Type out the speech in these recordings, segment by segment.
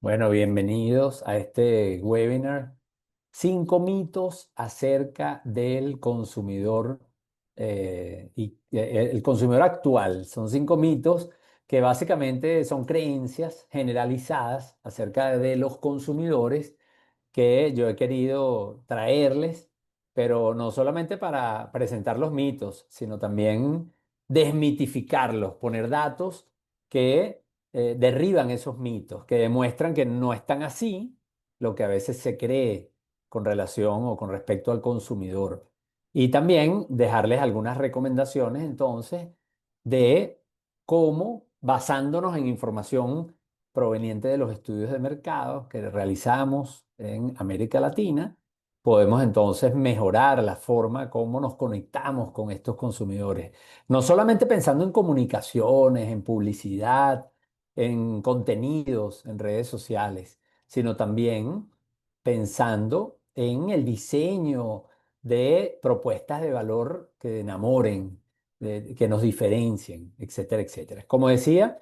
Bueno, bienvenidos a este webinar. 5 mitos acerca del consumidor y el consumidor actual. Son 5 mitos que básicamente son creencias generalizadas acerca de los consumidores que yo he querido traerles, pero no solamente para presentar los mitos, sino también desmitificarlos, poner datos que derriban esos mitos, que demuestran que no es tan así lo que a veces se cree con relación o con respecto al consumidor. Y también dejarles algunas recomendaciones entonces de cómo, basándonos en información proveniente de los estudios de mercado que realizamos en América Latina, podemos entonces mejorar la forma como nos conectamos con estos consumidores. No solamente pensando en comunicaciones, en publicidad, en contenidos, en redes sociales, sino también pensando en el diseño de propuestas de valor que enamoren, que nos diferencien, etcétera, etcétera. Como decía,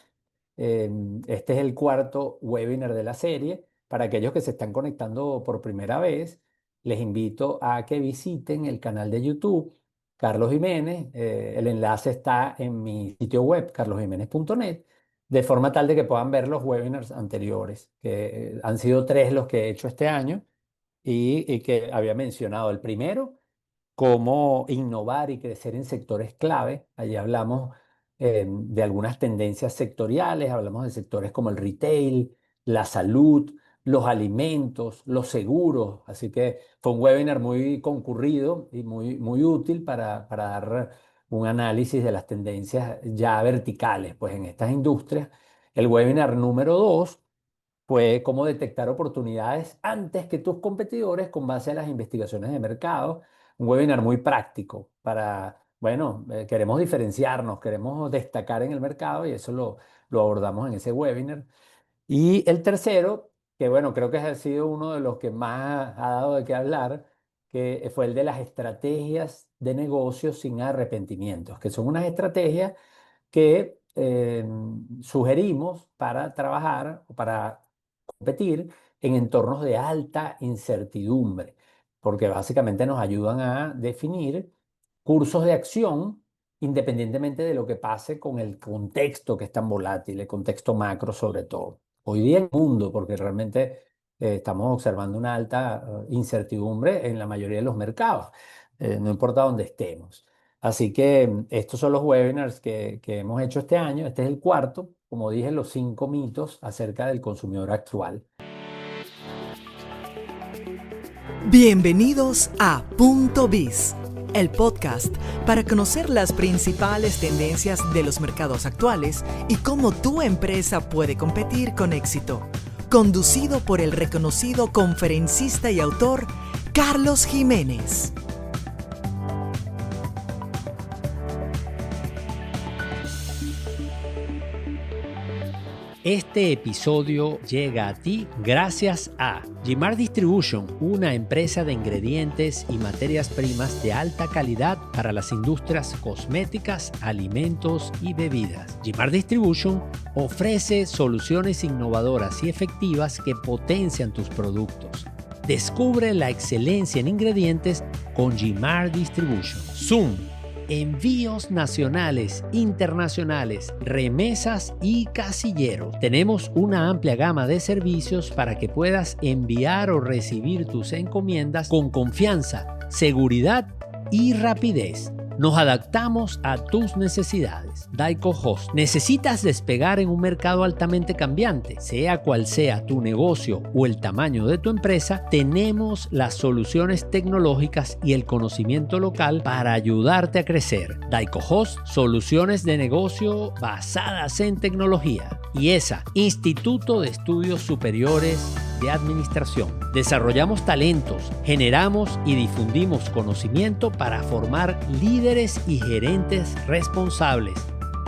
este es el cuarto webinar de la serie. Para aquellos que se están conectando por primera vez, les invito a que visiten el canal de YouTube Carlos Jiménez. El enlace está en mi sitio web, carlosjimenez.net, de forma tal de que puedan ver los webinars anteriores, que han sido 3 los que he hecho este año y que había mencionado. El primero, cómo innovar y crecer en sectores clave. Allí hablamos de algunas tendencias sectoriales, hablamos de sectores como el retail, la salud, los alimentos, los seguros. Así que fue un webinar muy concurrido y muy útil para dar un análisis de las tendencias ya verticales, pues en estas industrias. El webinar número 2 fue cómo detectar oportunidades antes que tus competidores con base a las investigaciones de mercado. Un webinar muy práctico para, bueno, queremos diferenciarnos, queremos destacar en el mercado y eso lo abordamos en ese webinar. Y el tercero, que bueno, creo que ha sido uno de los que más ha dado de qué hablar, que fue el de las estrategias de negocio sin arrepentimientos, que son unas estrategias que sugerimos para trabajar o para competir en entornos de alta incertidumbre, porque básicamente nos ayudan a definir cursos de acción independientemente de lo que pase con el contexto que es tan volátil, el contexto macro sobre todo. Hoy día el mundo, porque realmente estamos observando una alta incertidumbre en la mayoría de los mercados, no importa dónde estemos. Así que estos son los webinars que hemos hecho este año. Este es el cuarto, como dije, los 5 mitos acerca del consumidor actual. Bienvenidos a Punto Biz, el podcast para conocer las principales tendencias de los mercados actuales y cómo tu empresa puede competir con éxito. Conducido por el reconocido conferencista y autor Carlos Jiménez. Este episodio llega a ti gracias a Jimar Distribution, una empresa de ingredientes y materias primas de alta calidad para las industrias cosméticas, alimentos y bebidas. Jimar Distribution ofrece soluciones innovadoras y efectivas que potencian tus productos. Descubre la excelencia en ingredientes con Jimar Distribution. Zoom. Envíos nacionales, internacionales, remesas y casilleros. Tenemos una amplia gama de servicios para que puedas enviar o recibir tus encomiendas con confianza, seguridad y rapidez. Nos adaptamos a tus necesidades. Daico Host. ¿Necesitas despegar en un mercado altamente cambiante? Sea cual sea tu negocio o el tamaño de tu empresa, tenemos las soluciones tecnológicas y el conocimiento local para ayudarte a crecer. Daico Host, soluciones de negocio basadas en tecnología. IESA, Instituto de Estudios Superiores de Administración. Desarrollamos talentos, generamos y difundimos conocimiento para formar líderes y gerentes responsables,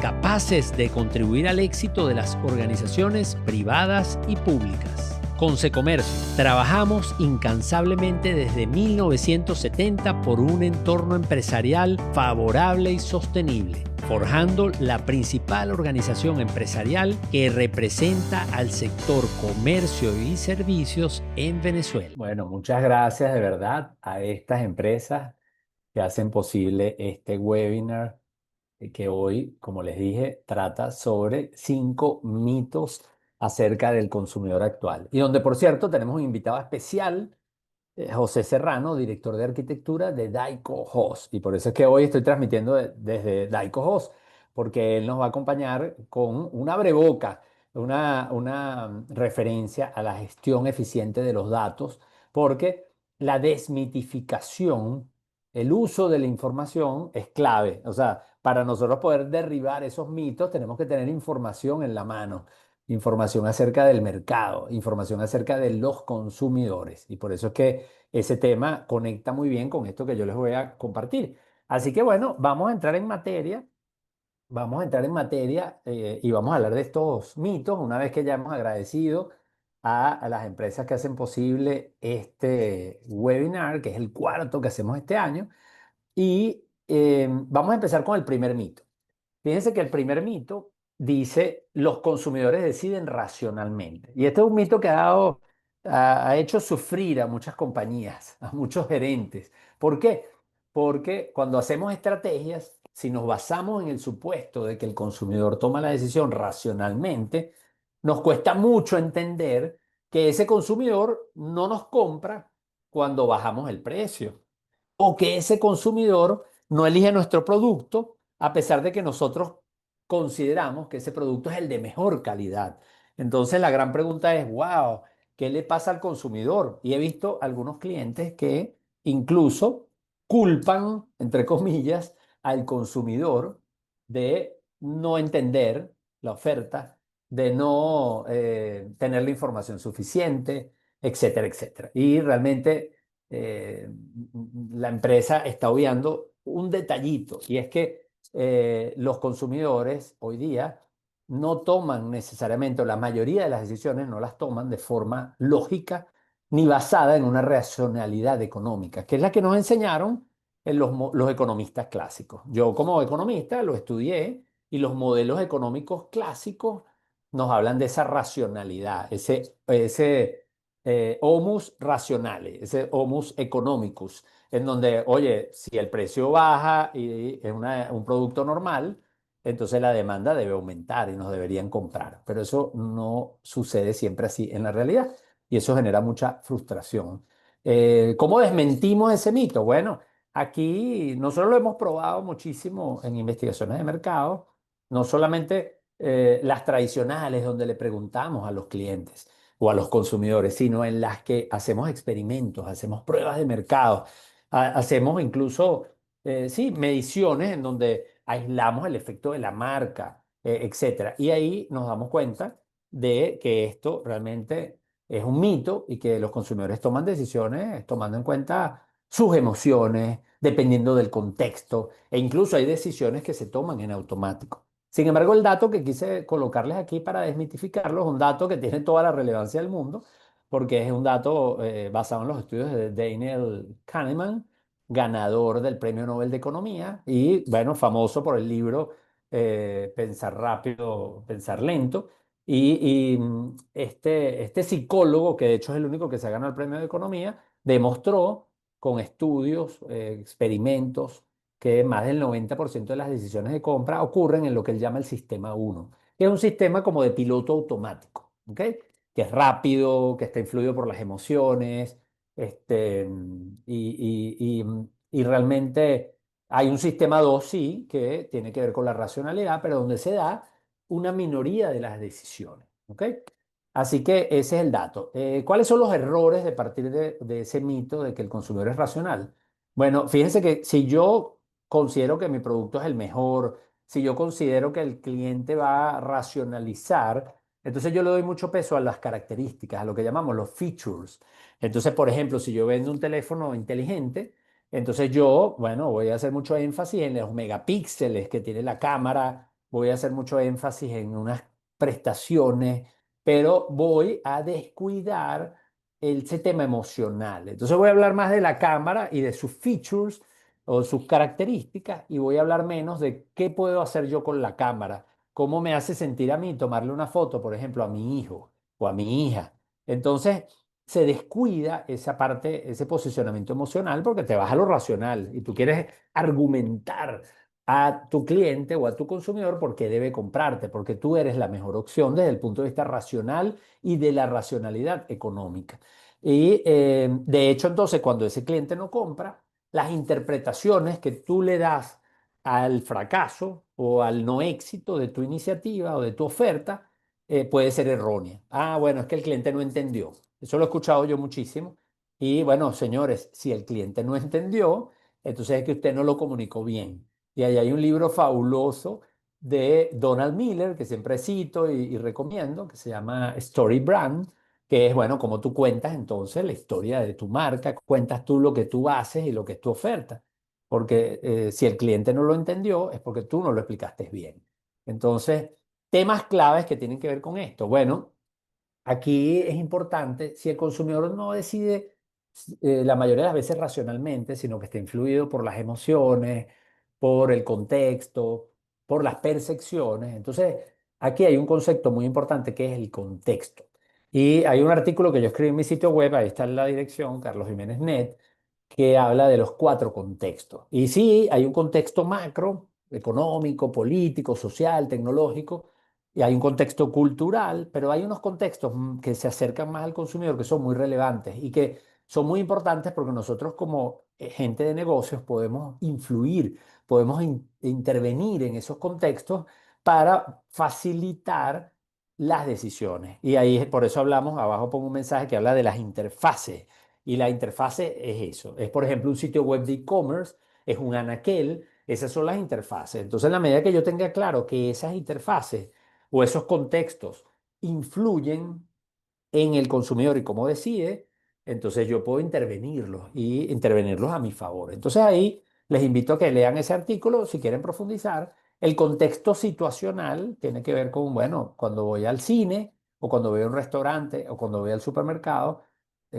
capaces de contribuir al éxito de las organizaciones privadas y públicas. Consecomercio. Trabajamos incansablemente desde 1970 por un entorno empresarial favorable y sostenible. forjando la principal organización empresarial que representa al sector comercio y servicios en Venezuela. Bueno, muchas gracias de verdad a estas empresas que hacen posible este webinar que hoy, como les dije, trata sobre 5 mitos acerca del consumidor actual. Y donde, por cierto, tenemos un invitado especial, José Serrano, director de arquitectura de Daico Host. Y por eso es que hoy estoy transmitiendo desde Daico Host, porque él nos va a acompañar con una abreboca, una referencia a la gestión eficiente de los datos, porque la desmitificación, el uso de la información es clave. O sea, para nosotros poder derribar esos mitos, tenemos que tener información en la mano, información acerca del mercado, información acerca de los consumidores. Y por eso es que ese tema conecta muy bien con esto que yo les voy a compartir. Así que bueno, vamos a entrar en materia y vamos a hablar de estos mitos una vez que ya hemos agradecido a las empresas que hacen posible este webinar, que es el cuarto que hacemos este año. Y vamos a empezar con el primer mito. Fíjense que el primer mito dice, los consumidores deciden racionalmente. Y este es un mito que ha hecho sufrir a muchas compañías, a muchos gerentes. ¿Por qué? Porque cuando hacemos estrategias, si nos basamos en el supuesto de que el consumidor toma la decisión racionalmente, nos cuesta mucho entender que ese consumidor no nos compra cuando bajamos el precio o que ese consumidor no elige nuestro producto a pesar de que nosotros consideramos que ese producto es el de mejor calidad. Entonces la gran pregunta es, wow, ¿qué le pasa al consumidor? Y he visto algunos clientes que incluso culpan, entre comillas, al consumidor de no entender la oferta, de no tener la información suficiente, etcétera, etcétera. Y realmente eh, la empresa está obviando un detallito y es que los consumidores hoy día no toman necesariamente, o la mayoría de las decisiones no las toman de forma lógica ni basada en una racionalidad económica, que es la que nos enseñaron en los economistas clásicos. Yo como economista lo estudié y los modelos económicos clásicos nos hablan de esa racionalidad, ese homus rationale, ese homus economicus, en donde, oye, si el precio baja y es un producto normal, entonces la demanda debe aumentar y nos deberían comprar. Pero eso no sucede siempre así en la realidad y eso genera mucha frustración. ¿Cómo desmentimos ese mito? Bueno, aquí nosotros lo hemos probado muchísimo en investigaciones de mercado, no solamente las tradicionales donde le preguntamos a los clientes o a los consumidores, sino en las que hacemos experimentos, hacemos pruebas de mercado, hacemos incluso, sí, mediciones en donde aislamos el efecto de la marca, etcétera. Y ahí nos damos cuenta de que esto realmente es un mito y que los consumidores toman decisiones tomando en cuenta sus emociones, dependiendo del contexto, e incluso hay decisiones que se toman en automático. Sin embargo, el dato que quise colocarles aquí para desmitificarlo es un dato que tiene toda la relevancia del mundo, porque es un dato basado en los estudios de Daniel Kahneman, ganador del Premio Nobel de Economía y, bueno, famoso por el libro Pensar rápido, pensar lento. Este psicólogo, que de hecho es el único que se ha ganado el Premio de Economía, demostró con estudios, experimentos, que más del 90% de las decisiones de compra ocurren en lo que él llama el sistema uno, que es un sistema como de piloto automático, ¿ok? Que es rápido, que está influido por las emociones, y realmente hay un sistema 2 sí, que tiene que ver con la racionalidad, pero donde se da una minoría de las decisiones, ¿ok? Así que ese es el dato. ¿Cuáles son los errores de partir de ese mito de que el consumidor es racional? Bueno, fíjense que si yo considero que mi producto es el mejor, si yo considero que el cliente va a racionalizar, entonces yo le doy mucho peso a las características, a lo que llamamos los features. Entonces, por ejemplo, si yo vendo un teléfono inteligente, entonces yo, bueno, voy a hacer mucho énfasis en los megapíxeles que tiene la cámara, voy a hacer mucho énfasis en unas prestaciones, pero voy a descuidar ese tema emocional. Entonces voy a hablar más de la cámara y de sus features o sus características y voy a hablar menos de qué puedo hacer yo con la cámara, cómo me hace sentir a mí tomarle una foto, por ejemplo, a mi hijo o a mi hija. Entonces, se descuida esa parte, ese posicionamiento emocional porque te vas a lo racional y tú quieres argumentar a tu cliente o a tu consumidor por qué debe comprarte, porque tú eres la mejor opción desde el punto de vista racional y de la racionalidad económica. Y de hecho, entonces, cuando ese cliente no compra, las interpretaciones que tú le das al fracaso o al no éxito de tu iniciativa o de tu oferta puede ser errónea. Ah, bueno, es que el cliente no entendió. Eso lo he escuchado yo muchísimo. Y bueno, señores, si el cliente no entendió, entonces es que usted no lo comunicó bien. Y ahí hay un libro fabuloso de Donald Miller, que siempre cito y recomiendo, que se llama Story Brand, que es, bueno, como tú cuentas entonces la historia de tu marca, cuentas tú lo que tú haces y lo que es tu oferta. Porque si el cliente no lo entendió, es porque tú no lo explicaste bien. Entonces, temas claves que tienen que ver con esto. Bueno, aquí es importante, si el consumidor no decide la mayoría de las veces racionalmente, sino que está influido por las emociones, por el contexto, por las percepciones. Entonces, aquí hay un concepto muy importante que es el contexto. Y hay un artículo que yo escribí en mi sitio web, ahí está en la dirección, Carlos Jiménez Net, que habla de los cuatro contextos. Y sí, hay un contexto macro, económico, político, social, tecnológico, y hay un contexto cultural, pero hay unos contextos que se acercan más al consumidor que son muy relevantes y que son muy importantes porque nosotros como gente de negocios podemos influir, podemos intervenir en esos contextos para facilitar las decisiones. Y ahí por eso hablamos, abajo pongo un mensaje que habla de las interfaces. Y la interfase es eso. Es, por ejemplo, un sitio web de e-commerce, es un anaquel, esas son las interfaces. Entonces, en la medida que yo tenga claro que esas interfaces o esos contextos influyen en el consumidor y cómo decide, entonces yo puedo intervenirlos y intervenirlos a mi favor. Entonces ahí les invito a que lean ese artículo si quieren profundizar. El contexto situacional tiene que ver con, bueno, cuando voy al cine o cuando voy a un restaurante o cuando voy al supermercado,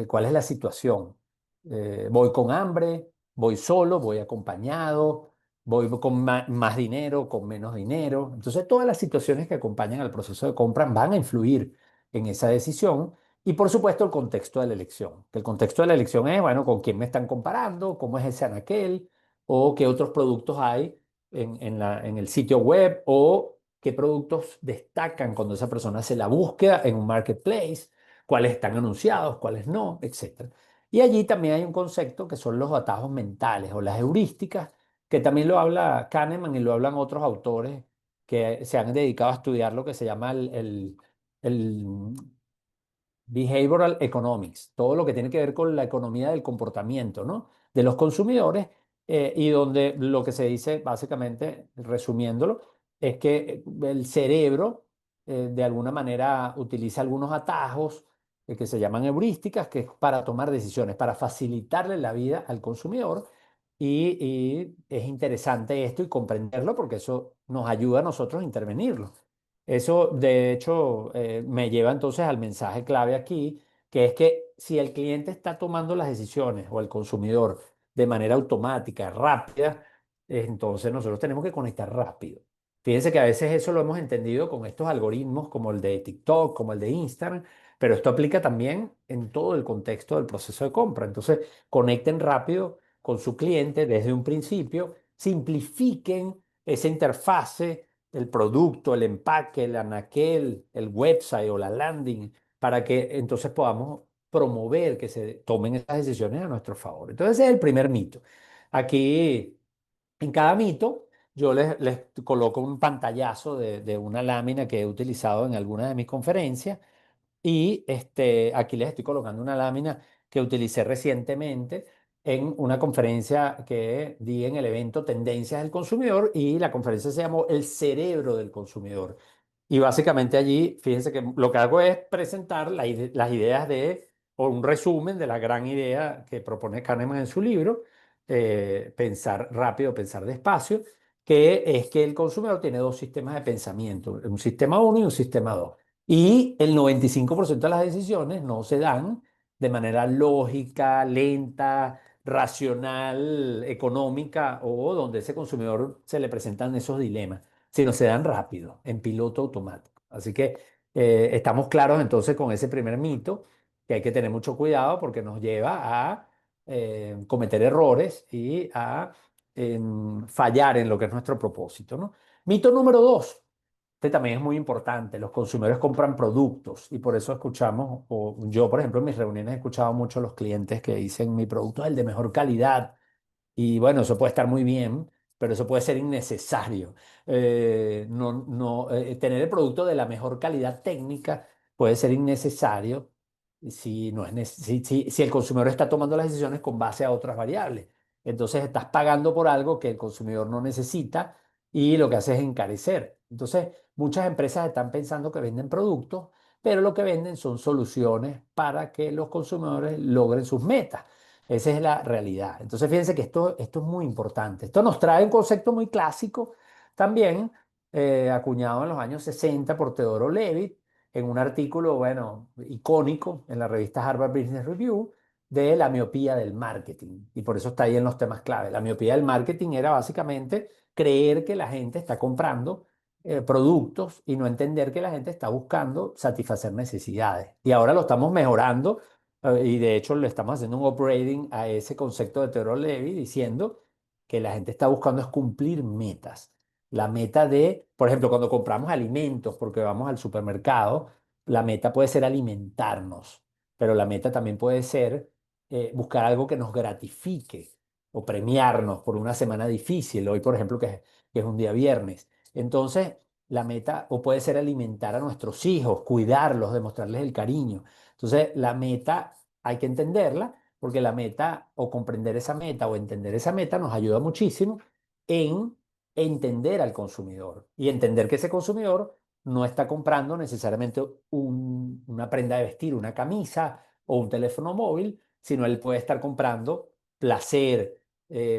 ¿cuál es la situación? ¿Voy con hambre? ¿Voy solo? ¿Voy acompañado? ¿Voy con más dinero? ¿Con menos dinero? Entonces todas las situaciones que acompañan al proceso de compra van a influir en esa decisión. Y por supuesto el contexto de la elección, que el contexto de la elección es, bueno, con quién me están comparando, cómo es ese anaquel, o qué otros productos hay en el sitio web, o qué productos destacan cuando esa persona hace la búsqueda en un marketplace, cuáles están anunciados, cuáles no, etcétera. Y allí también hay un concepto que son los atajos mentales o las heurísticas, que también lo habla Kahneman y lo hablan otros autores que se han dedicado a estudiar lo que se llama el Behavioral Economics, todo lo que tiene que ver con la economía del comportamiento, ¿no? De los consumidores, y donde lo que se dice, básicamente, resumiéndolo, es que el cerebro, de alguna manera, utiliza algunos atajos que se llaman heurísticas, que es para tomar decisiones, para facilitarle la vida al consumidor. Y es interesante esto y comprenderlo porque eso nos ayuda a nosotros a intervenirlo. Eso, de hecho, me lleva entonces al mensaje clave aquí, que es que si el cliente está tomando las decisiones o el consumidor de manera automática, rápida, entonces nosotros tenemos que conectar rápido. Fíjense que a veces eso lo hemos entendido con estos algoritmos como el de TikTok, como el de Instagram, pero esto aplica también en todo el contexto del proceso de compra. Entonces, conecten rápido con su cliente desde un principio, simplifiquen esa interfase, el producto, el empaque, el anaquel, el website o la landing, para que entonces podamos promover que se tomen esas decisiones a nuestro favor. Entonces, ese es el primer mito. Aquí, en cada mito, yo les coloco un pantallazo de una lámina que he utilizado en algunas de mis conferencias y aquí les estoy colocando una lámina que utilicé recientemente en una conferencia que di en el evento Tendencias del Consumidor y la conferencia se llamó El cerebro del consumidor. Y básicamente allí, fíjense que lo que hago es presentar las ideas o un resumen de la gran idea que propone Kahneman en su libro, Pensar rápido, pensar despacio, que es que el consumidor tiene dos sistemas de pensamiento, un sistema uno y un sistema 2. Y el 95% de las decisiones no se dan de manera lógica, lenta, racional, económica o donde ese consumidor se le presentan esos dilemas, sino se dan rápido, en piloto automático. Así que estamos claros entonces con ese primer mito, que hay que tener mucho cuidado porque nos lleva a cometer errores y a fallar en lo que es nuestro propósito, ¿no? Mito número dos. Este también es muy importante. Los consumidores compran productos y por eso escuchamos, o yo, por ejemplo, en mis reuniones he escuchado mucho a los clientes que dicen mi producto es el de mejor calidad. Y bueno, eso puede estar muy bien, pero eso puede ser innecesario. Tener el producto de la mejor calidad técnica puede ser innecesario si, no es, si el consumidor está tomando las decisiones con base a otras variables. Entonces estás pagando por algo que el consumidor no necesita y lo que hace es encarecer. Entonces, muchas empresas están pensando que venden productos, pero lo que venden son soluciones para que los consumidores logren sus metas. Esa es la realidad. Entonces, fíjense que esto es muy importante. Esto nos trae un concepto muy clásico también, acuñado en los años 60 por Teodoro Levitt, en un artículo, bueno, icónico en la revista Harvard Business Review, de la miopía del marketing. Y por eso está ahí en los temas clave. La miopía del marketing era básicamente creer que la gente está comprando productos y no entender que la gente está buscando satisfacer necesidades. Y ahora lo estamos mejorando y de hecho le estamos haciendo un upgrading a ese concepto de Theodore Levy diciendo que la gente está buscando es cumplir metas. La meta de, por ejemplo, cuando compramos alimentos porque vamos al supermercado, la meta puede ser alimentarnos, pero la meta también puede ser buscar algo que nos gratifique o premiarnos por una semana difícil. Hoy, por ejemplo, que es un día viernes. Entonces, la meta o puede ser alimentar a nuestros hijos, cuidarlos, demostrarles el cariño. Entonces, la meta hay que entenderla porque la meta o comprender esa meta o entender esa meta nos ayuda muchísimo en entender al consumidor y entender que ese consumidor no está comprando necesariamente una prenda de vestir, una camisa o un teléfono móvil, sino él puede estar comprando placer,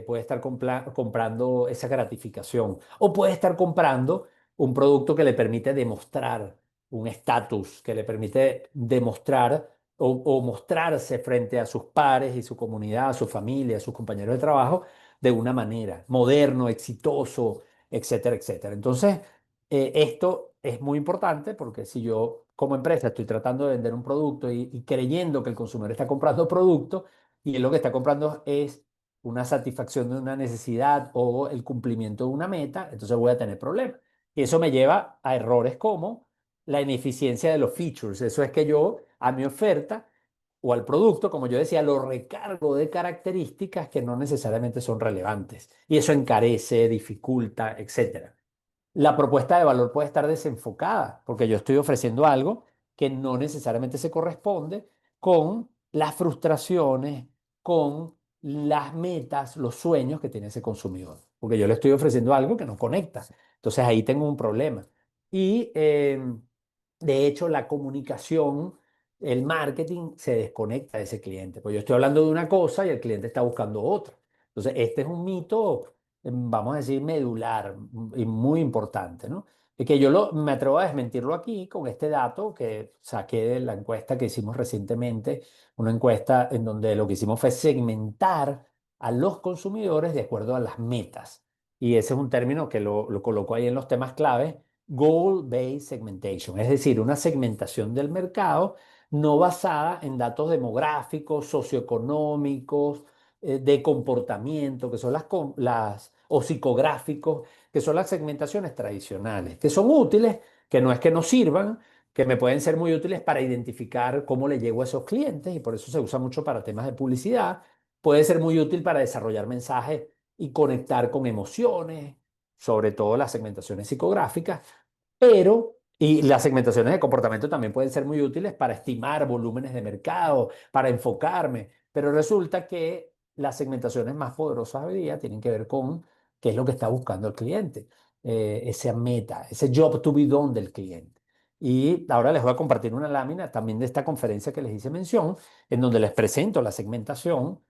puede estar comprando esa gratificación o puede estar comprando un producto que le permite demostrar un estatus, que le permite demostrar o mostrarse frente a sus pares y su comunidad, a su familia, a sus compañeros de trabajo de una manera moderno, exitoso, etcétera, etcétera. Entonces, esto es muy importante porque si yo como empresa estoy tratando de vender un producto y creyendo que el consumidor está comprando producto y él lo que está comprando es una satisfacción de una necesidad o el cumplimiento de una meta, entonces voy a tener problemas. Y eso me lleva a errores como la ineficiencia de los features. Eso es que yo a mi oferta o al producto, como yo decía, lo recargo de características que no necesariamente son relevantes. Y eso encarece, dificulta, etcétera. La propuesta de valor puede estar desenfocada, porque yo estoy ofreciendo algo que no necesariamente se corresponde con las frustraciones, con las metas, los sueños que tiene ese consumidor, porque yo le estoy ofreciendo algo que no conecta. Entonces ahí tengo un problema. Y de hecho la comunicación, el marketing se desconecta de ese cliente, pues yo estoy hablando de una cosa y el cliente está buscando otra. Entonces este es un mito vamos a decir, medular y muy importante, ¿no? Y que me atrevo a desmentirlo aquí con este dato que saqué de la encuesta que hicimos recientemente, una encuesta en donde lo que hicimos fue segmentar a los consumidores de acuerdo a las metas. Y ese es un término que lo coloco ahí en los temas claves, Goal-Based Segmentation, es decir, una segmentación del mercado no basada en datos demográficos, socioeconómicos, de comportamiento, que son o psicográficos, que son las segmentaciones tradicionales, que son útiles, que no es que no sirvan, que me pueden ser muy útiles para identificar cómo le llego a esos clientes y por eso se usa mucho para temas de publicidad. Puede ser muy útil para desarrollar mensajes y conectar con emociones, sobre todo las segmentaciones psicográficas, y las segmentaciones de comportamiento también pueden ser muy útiles para estimar volúmenes de mercado, para enfocarme, pero resulta que las segmentaciones más poderosas hoy día tienen que ver con qué es lo que está buscando el cliente, esa meta, ese job to be done del cliente. Y ahora les voy a compartir una lámina también de esta conferencia que les hice mención, en donde les presento la segmentación,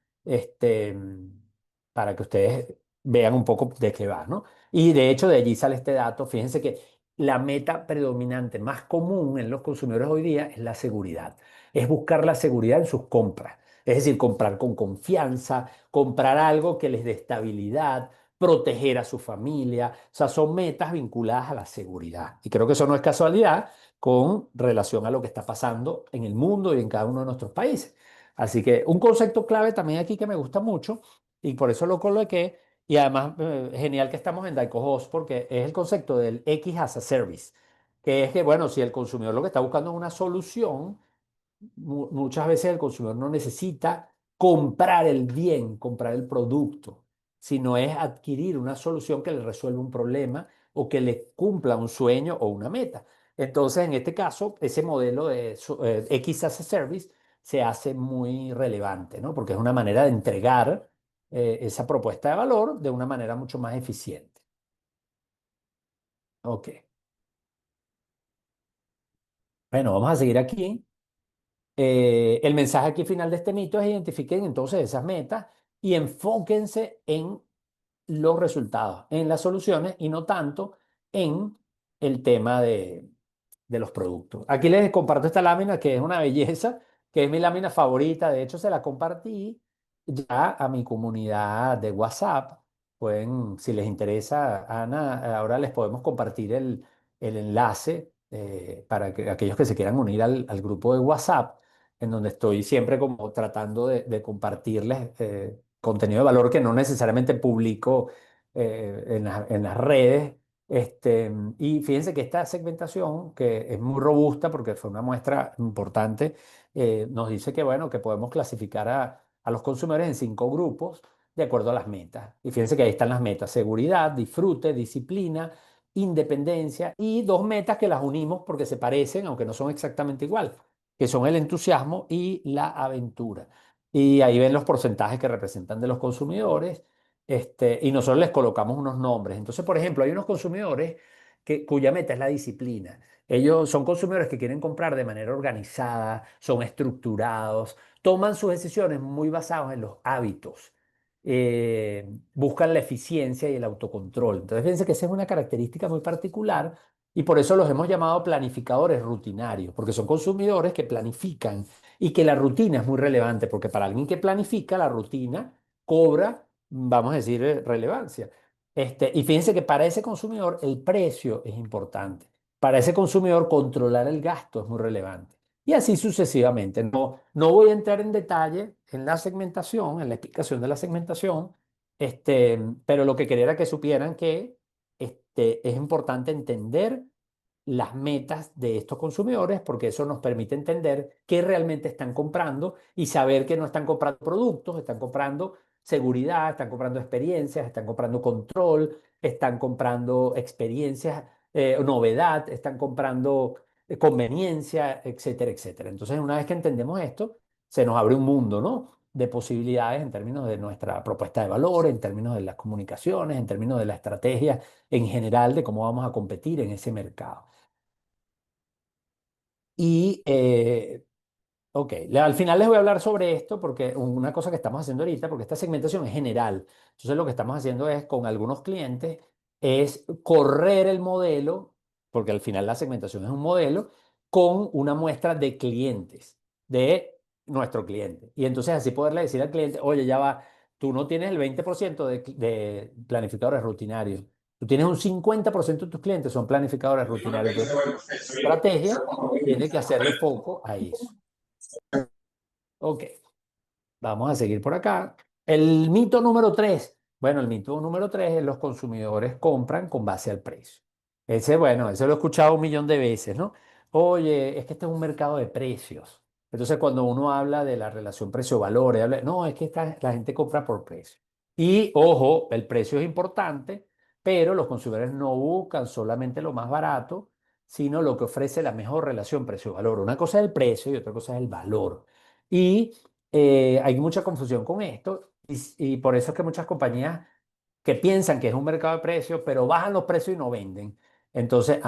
para que ustedes vean un poco de qué va, ¿no? Y de hecho de allí sale este dato, fíjense que la meta predominante más común en los consumidores hoy día es la seguridad, es buscar la seguridad en sus compras. Es decir, comprar con confianza, comprar algo que les dé estabilidad, proteger a su familia. O sea, son metas vinculadas a la seguridad. Y creo que eso no es casualidad con relación a lo que está pasando en el mundo y en cada uno de nuestros países. Así que un concepto clave también aquí que me gusta mucho y por eso lo coloqué. Y además, genial que estamos en Daico porque es el concepto del X as a Service, que es que, bueno, si el consumidor lo que está buscando es una solución, muchas veces el consumidor no necesita comprar el bien, comprar el producto, sino es adquirir una solución que le resuelva un problema o que le cumpla un sueño o una meta. Entonces, en este caso, ese modelo de X as a Service se hace muy relevante, ¿no? Porque es una manera de entregar esa propuesta de valor de una manera mucho más eficiente. Ok. Bueno, vamos a seguir aquí. El mensaje aquí final de este mito es identifiquen entonces esas metas y enfóquense en los resultados, en las soluciones y no tanto en el tema de los productos. Aquí les comparto esta lámina que es una belleza, que es mi lámina favorita. De hecho, se la compartí ya a mi comunidad de WhatsApp. Pueden, si les interesa, Ana, ahora les podemos compartir el enlace para que aquellos que se quieran unir al grupo de WhatsApp, en donde estoy siempre como tratando de compartirles contenido de valor que no necesariamente publico en las redes. Y fíjense que esta segmentación, que es muy robusta porque fue una muestra importante, nos dice que, bueno, que podemos clasificar a los consumidores en 5 grupos de acuerdo a las metas. Y fíjense que ahí están las metas: seguridad, disfrute, disciplina, independencia y 2 metas que las unimos porque se parecen, aunque no son exactamente igual, que son el entusiasmo y la aventura. Y ahí ven los porcentajes que representan de los consumidores, y nosotros les colocamos unos nombres. Entonces, por ejemplo, hay unos consumidores cuya meta es la disciplina. Ellos son consumidores que quieren comprar de manera organizada, son estructurados, toman sus decisiones muy basados en los hábitos, buscan la eficiencia y el autocontrol. Entonces, fíjense que esa es una característica muy particular y por eso los hemos llamado planificadores rutinarios, porque son consumidores que planifican y que la rutina es muy relevante, porque para alguien que planifica, la rutina cobra, vamos a decir, relevancia. Y fíjense que para ese consumidor el precio es importante. Para ese consumidor controlar el gasto es muy relevante. Y así sucesivamente. No, no voy a entrar en detalle en la segmentación, en la explicación de la segmentación, pero lo que quería era que supieran que es importante entender las metas de estos consumidores porque eso nos permite entender qué realmente están comprando y saber que no están comprando productos, están comprando seguridad, están comprando experiencias, están comprando control, están comprando experiencias, novedad, están comprando conveniencia, etcétera, etcétera. Entonces, una vez que entendemos esto, se nos abre un mundo, ¿no? De posibilidades en términos de nuestra propuesta de valor, en términos de las comunicaciones, en términos de la estrategia en general de cómo vamos a competir en ese mercado. Y ok, al final les voy a hablar sobre esto porque una cosa que estamos haciendo ahorita, porque esta segmentación es general, entonces lo que estamos haciendo es con algunos clientes, es correr el modelo, porque al final la segmentación es un modelo, con una muestra de clientes, de nuestro cliente. Y entonces así poderle decir al cliente, oye, ya va, tú no tienes el 20% de planificadores rutinarios, tú tienes un 50% de tus clientes son planificadores rutinarios. Entonces, estrategia tiene que hacerle foco a eso. Ok, vamos a seguir por acá. El mito número 3. Bueno, el mito número 3 es los consumidores compran con base al precio. Ese, bueno, ese lo he escuchado 1 millón de veces, ¿no? Oye, es que este es un mercado de precios. Entonces, cuando uno habla de la relación precio-valor, no, es que la gente compra por precio. Y ojo, el precio es importante, pero los consumidores no buscan solamente lo más barato, sino lo que ofrece la mejor relación precio-valor. Una cosa es el precio y otra cosa es el valor. Y hay mucha confusión con esto y por eso es que muchas compañías que piensan que es un mercado de precios, pero bajan los precios y no venden. Entonces,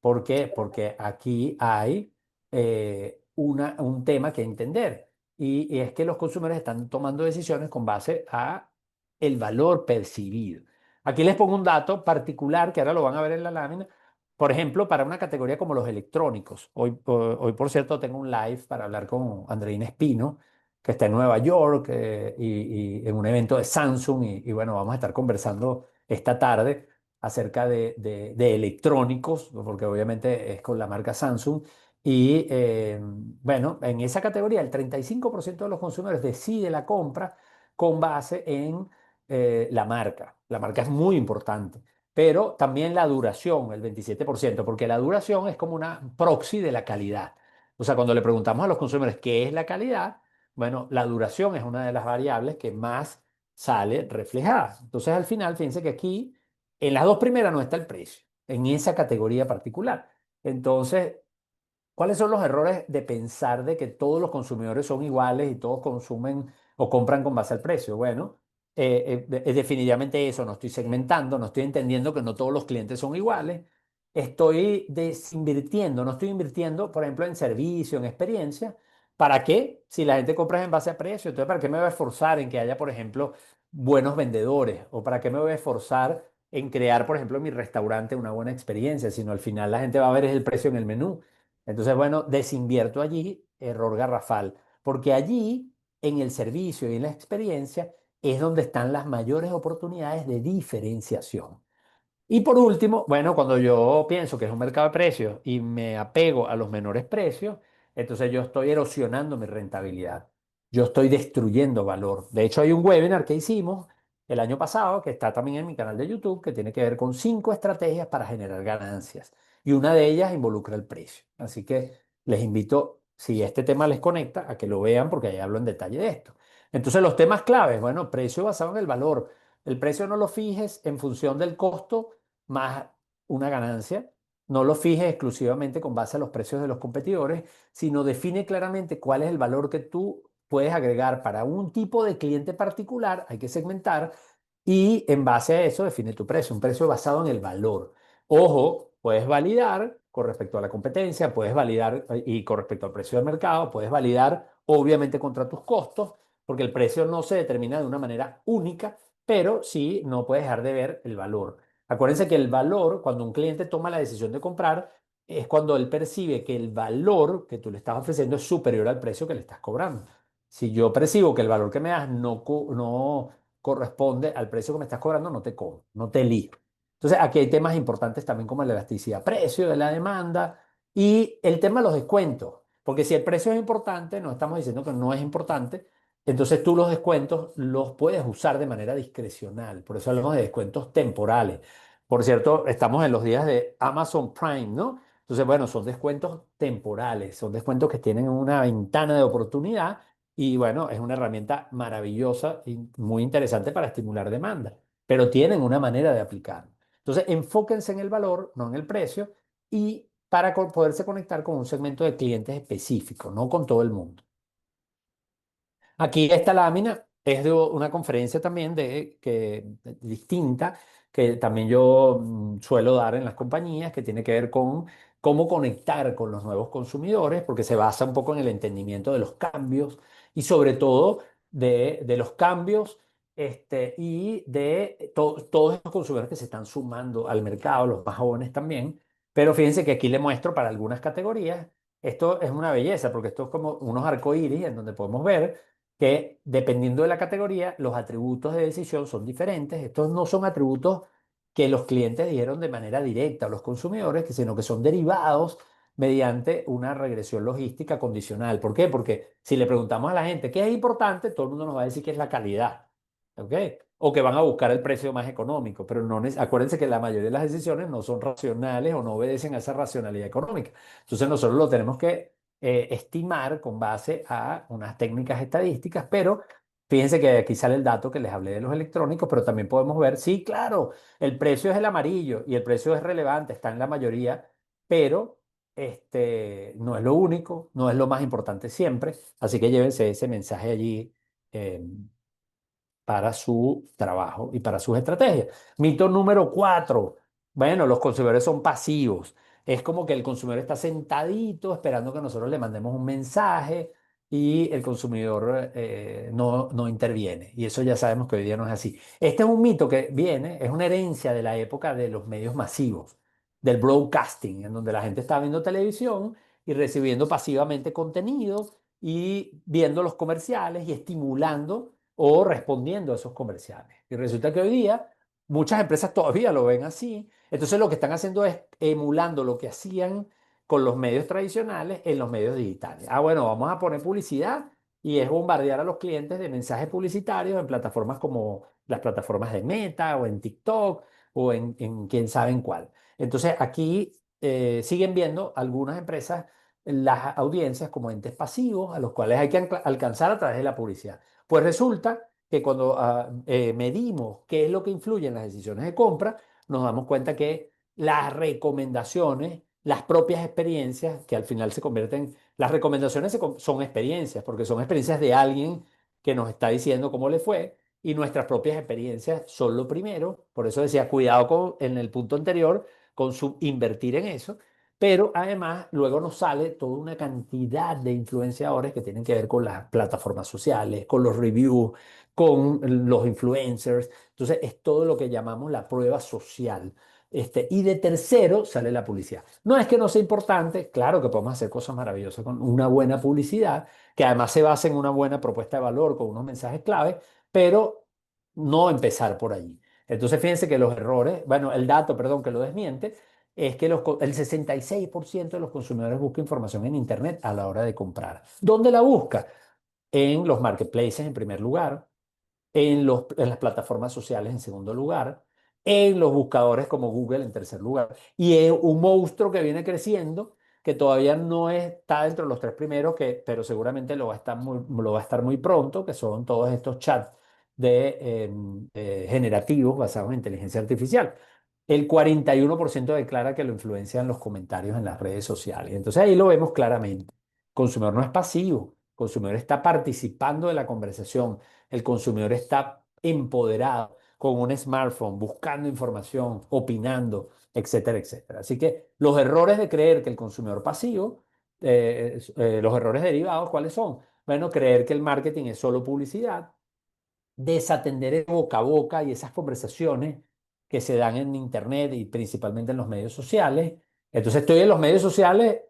¿por qué? Porque aquí hay un tema que entender y es que los consumidores están tomando decisiones con base a el valor percibido. Aquí les pongo un dato particular que ahora lo van a ver en la lámina. Por ejemplo, para una categoría como los electrónicos. Hoy, por cierto, tengo un live para hablar con Andreina Espino, que está en Nueva York y en un evento de Samsung y bueno, vamos a estar conversando esta tarde acerca de electrónicos, porque obviamente es con la marca Samsung. Y bueno, en esa categoría el 35% de los consumidores decide la compra con base en la marca. La marca es muy importante, pero también la duración, el 27%, porque la duración es como una proxy de la calidad. O sea, cuando le preguntamos a los consumidores qué es la calidad, bueno, la duración es una de las variables que más sale reflejada. Entonces, al final, fíjense que aquí, en las dos primeras no está el precio, en esa categoría particular. Entonces, ¿cuáles son los errores de pensar de que todos los consumidores son iguales y todos consumen o compran con base al precio? Bueno, es definitivamente eso, no estoy segmentando, no estoy entendiendo que no todos los clientes son iguales, estoy desinvirtiendo, no estoy invirtiendo, por ejemplo, en servicio, en experiencia. ¿Para qué? Si la gente compra en base a precio, entonces ¿para qué me voy a esforzar en que haya, por ejemplo, buenos vendedores? ¿O para qué me voy a esforzar en crear, por ejemplo, en mi restaurante una buena experiencia? Sino al final la gente va a ver es el precio en el menú. Entonces, bueno, desinvierto allí, error garrafal, porque allí, en el servicio y en la experiencia, es donde están las mayores oportunidades de diferenciación. Y por último, bueno, cuando yo pienso que es un mercado de precios y me apego a los menores precios, entonces yo estoy erosionando mi rentabilidad. Yo estoy destruyendo valor. De hecho, hay un webinar que hicimos el año pasado que está también en mi canal de YouTube que tiene que ver con 5 estrategias para generar ganancias. Y una de ellas involucra el precio. Así que les invito, si este tema les conecta, a que lo vean porque ahí hablo en detalle de esto. Entonces, los temas claves, bueno, precio basado en el valor. El precio no lo fijes en función del costo más una ganancia. No lo fijes exclusivamente con base a los precios de los competidores, sino define claramente cuál es el valor que tú puedes agregar para un tipo de cliente particular. Hay que segmentar y en base a eso define tu precio, un precio basado en el valor. Ojo, puedes validar con respecto a la competencia, puedes validar y con respecto al precio del mercado, puedes validar obviamente contra tus costos, porque el precio no se determina de una manera única, pero sí no puedes dejar de ver el valor. Acuérdense que el valor, cuando un cliente toma la decisión de comprar, es cuando él percibe que el valor que tú le estás ofreciendo es superior al precio que le estás cobrando. Si yo percibo que el valor que me das no corresponde al precio que me estás cobrando, no te cobro, no te elijo. Entonces, aquí hay temas importantes también como la elasticidad, precio de la demanda y el tema de los descuentos. Porque si el precio es importante, no estamos diciendo que no es importante, entonces tú los descuentos los puedes usar de manera discrecional. Por eso hablamos de descuentos temporales. Por cierto, estamos en los días de Amazon Prime, ¿no? Entonces, bueno, son descuentos temporales, son descuentos que tienen una ventana de oportunidad y bueno, es una herramienta maravillosa y muy interesante para estimular demanda, pero tienen una manera de aplicarlo. Entonces, enfóquense en el valor, no en el precio, y para poderse conectar con un segmento de clientes específico, no con todo el mundo. Aquí esta lámina es de una conferencia también distinta que también yo suelo dar en las compañías que tiene que ver con cómo conectar con los nuevos consumidores porque se basa un poco en el entendimiento de los cambios y sobre todo de los cambios y de todos los consumidores que se están sumando al mercado, los más jóvenes también. Pero fíjense que aquí le muestro para algunas categorías. Esto es una belleza porque esto es como unos arcoíris en donde podemos ver que dependiendo de la categoría, los atributos de decisión son diferentes. Estos no son atributos que los clientes dijeron de manera directa a los consumidores, sino que son derivados mediante una regresión logística condicional. ¿Por qué? Porque si le preguntamos a la gente qué es importante, todo el mundo nos va a decir que es la calidad. ¿Ok? O que van a buscar el precio más económico, pero no, acuérdense que la mayoría de las decisiones no son racionales o no obedecen a esa racionalidad económica. Entonces nosotros lo tenemos que estimar con base a unas técnicas estadísticas, pero fíjense que aquí sale el dato que les hablé de los electrónicos, pero también podemos ver, sí, claro, el precio es el amarillo y el precio es relevante, está en la mayoría, pero no es lo único, no es lo más importante siempre, así que llévense ese mensaje allí. Para su trabajo y para sus estrategias. Mito número 4. Bueno, los consumidores son pasivos. Es como que el consumidor está sentadito esperando que nosotros le mandemos un mensaje y el consumidor no interviene. Y eso ya sabemos que hoy día no es así. Este es un mito que viene, es una herencia de la época de los medios masivos, del broadcasting, en donde la gente estaba viendo televisión y recibiendo pasivamente contenido y viendo los comerciales y estimulando o respondiendo a esos comerciales. Y resulta que hoy día muchas empresas todavía lo ven así. Entonces lo que están haciendo es emulando lo que hacían con los medios tradicionales en los medios digitales. Ah, bueno, vamos a poner publicidad y es bombardear a los clientes de mensajes publicitarios en plataformas como las plataformas de Meta o en TikTok o en quién sabe en cuál. Entonces aquí siguen viendo algunas empresas las audiencias como entes pasivos a los cuales hay que alcanzar a través de la publicidad. Pues resulta que cuando medimos qué es lo que influye en las decisiones de compra, nos damos cuenta que las recomendaciones, las propias experiencias, que al final se convierten, las recomendaciones son experiencias, porque son experiencias de alguien que nos está diciendo cómo le fue, y nuestras propias experiencias son lo primero. Por eso decía, cuidado en el punto anterior con invertir en eso. Pero además luego nos sale toda una cantidad de influenciadores que tienen que ver con las plataformas sociales, con los reviews, con los influencers. Entonces es todo lo que llamamos la prueba social. Y de tercero sale la publicidad. No es que no sea importante, claro que podemos hacer cosas maravillosas con una buena publicidad, que además se basa en una buena propuesta de valor con unos mensajes clave, pero no empezar por allí. Entonces fíjense que los errores, bueno, el dato, perdón, que lo desmiente, es que el 66% de los consumidores busca información en Internet a la hora de comprar. ¿Dónde la busca? En los marketplaces en primer lugar, en las plataformas sociales en segundo lugar, en los buscadores como Google en tercer lugar, y es un monstruo que viene creciendo, que todavía no está dentro de los tres primeros, pero seguramente lo va a estar muy pronto, que son todos estos chats generativos basados en inteligencia artificial. El 41% declara que lo influencian los comentarios en las redes sociales. Entonces ahí lo vemos claramente. El consumidor no es pasivo, el consumidor está participando de la conversación, el consumidor está empoderado con un smartphone, buscando información, opinando, etcétera, etcétera. Así que los errores de creer que el consumidor pasivo, los errores derivados, ¿cuáles son? Bueno, creer que el marketing es solo publicidad, desatender el boca a boca y esas conversaciones que se dan en Internet y principalmente en los medios sociales. Entonces estoy en los medios sociales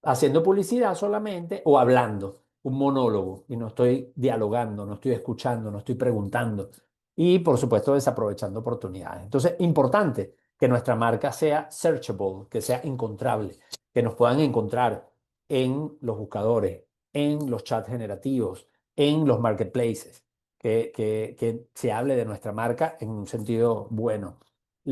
haciendo publicidad solamente o hablando, un monólogo, y no estoy dialogando, no estoy escuchando, no estoy preguntando y por supuesto desaprovechando oportunidades. Entonces, importante que nuestra marca sea searchable, que sea encontrable, que nos puedan encontrar en los buscadores, en los chats generativos, en los marketplaces que se hable de nuestra marca en un sentido bueno,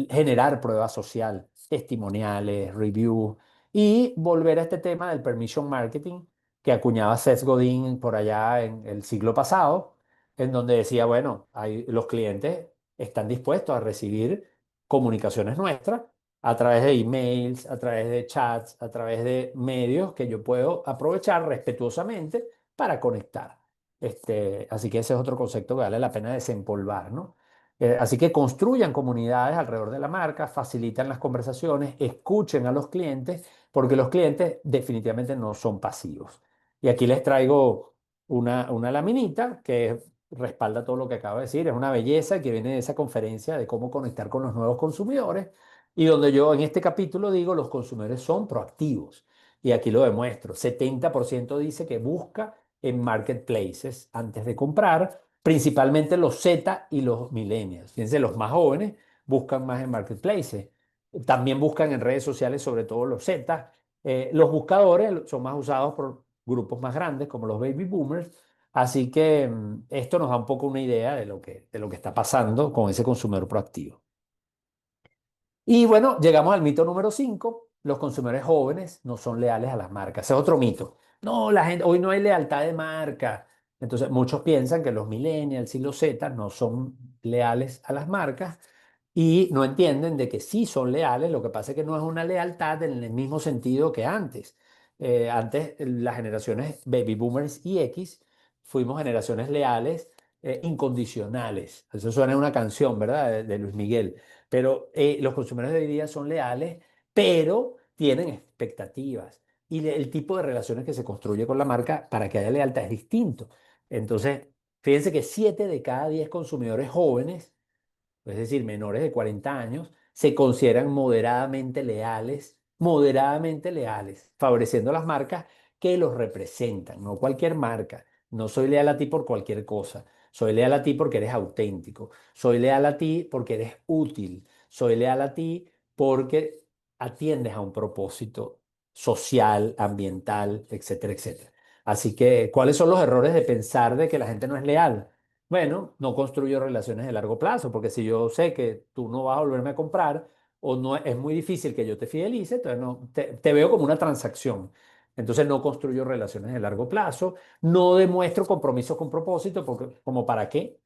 generar prueba social, testimoniales, reviews y volver a este tema del permission marketing que acuñaba Seth Godin por allá en el siglo pasado, en donde decía, bueno, los clientes están dispuestos a recibir comunicaciones nuestras a través de emails, a través de chats, a través de medios que yo puedo aprovechar respetuosamente para conectar. Así que ese es otro concepto que vale la pena desempolvar, ¿no? Así que construyan comunidades alrededor de la marca, facilitan las conversaciones, escuchen a los clientes, porque los clientes definitivamente no son pasivos. Y aquí les traigo una laminita que respalda todo lo que acabo de decir. Es una belleza que viene de esa conferencia de cómo conectar con los nuevos consumidores y donde yo en este capítulo digo los consumidores son proactivos. Y aquí lo demuestro. 70% dice que busca en marketplaces antes de comprar, principalmente los Z y los millennials. Fíjense, los más jóvenes buscan más en marketplaces. También buscan en redes sociales, sobre todo los Z. Los buscadores son más usados por grupos más grandes, como los baby boomers. Así que esto nos da un poco una idea de lo que está pasando con ese consumidor proactivo. Y bueno, llegamos al mito número 5. Los consumidores jóvenes no son leales a las marcas. Ese es otro mito. No, la gente, hoy no hay lealtad de marca. Entonces, muchos piensan que los millennials y los Z no son leales a las marcas y no entienden de que sí son leales. Lo que pasa es que no es una lealtad en el mismo sentido que antes. Antes, las generaciones baby boomers y X fuimos generaciones leales, incondicionales. Eso suena a una canción, ¿verdad? De Luis Miguel. Pero los consumidores de hoy día son leales, pero tienen expectativas. Y el tipo de relaciones que se construye con la marca para que haya lealtad es distinto. Entonces, fíjense que 7 de cada 10 consumidores jóvenes, es decir, menores de 40 años, se consideran moderadamente leales, favoreciendo las marcas que los representan, no cualquier marca. No soy leal a ti por cualquier cosa. Soy leal a ti porque eres auténtico. Soy leal a ti porque eres útil. Soy leal a ti porque atiendes a un propósito social, ambiental, etcétera, etcétera. Así que, ¿cuáles son los errores de pensar de que la gente no es leal? Bueno, no construyo relaciones de largo plazo, porque si yo sé que tú no vas a volverme a comprar o no es muy difícil que yo te fidelice, entonces no, te veo como una transacción. Entonces no construyo relaciones de largo plazo, no demuestro compromiso con propósito, porque como para qué,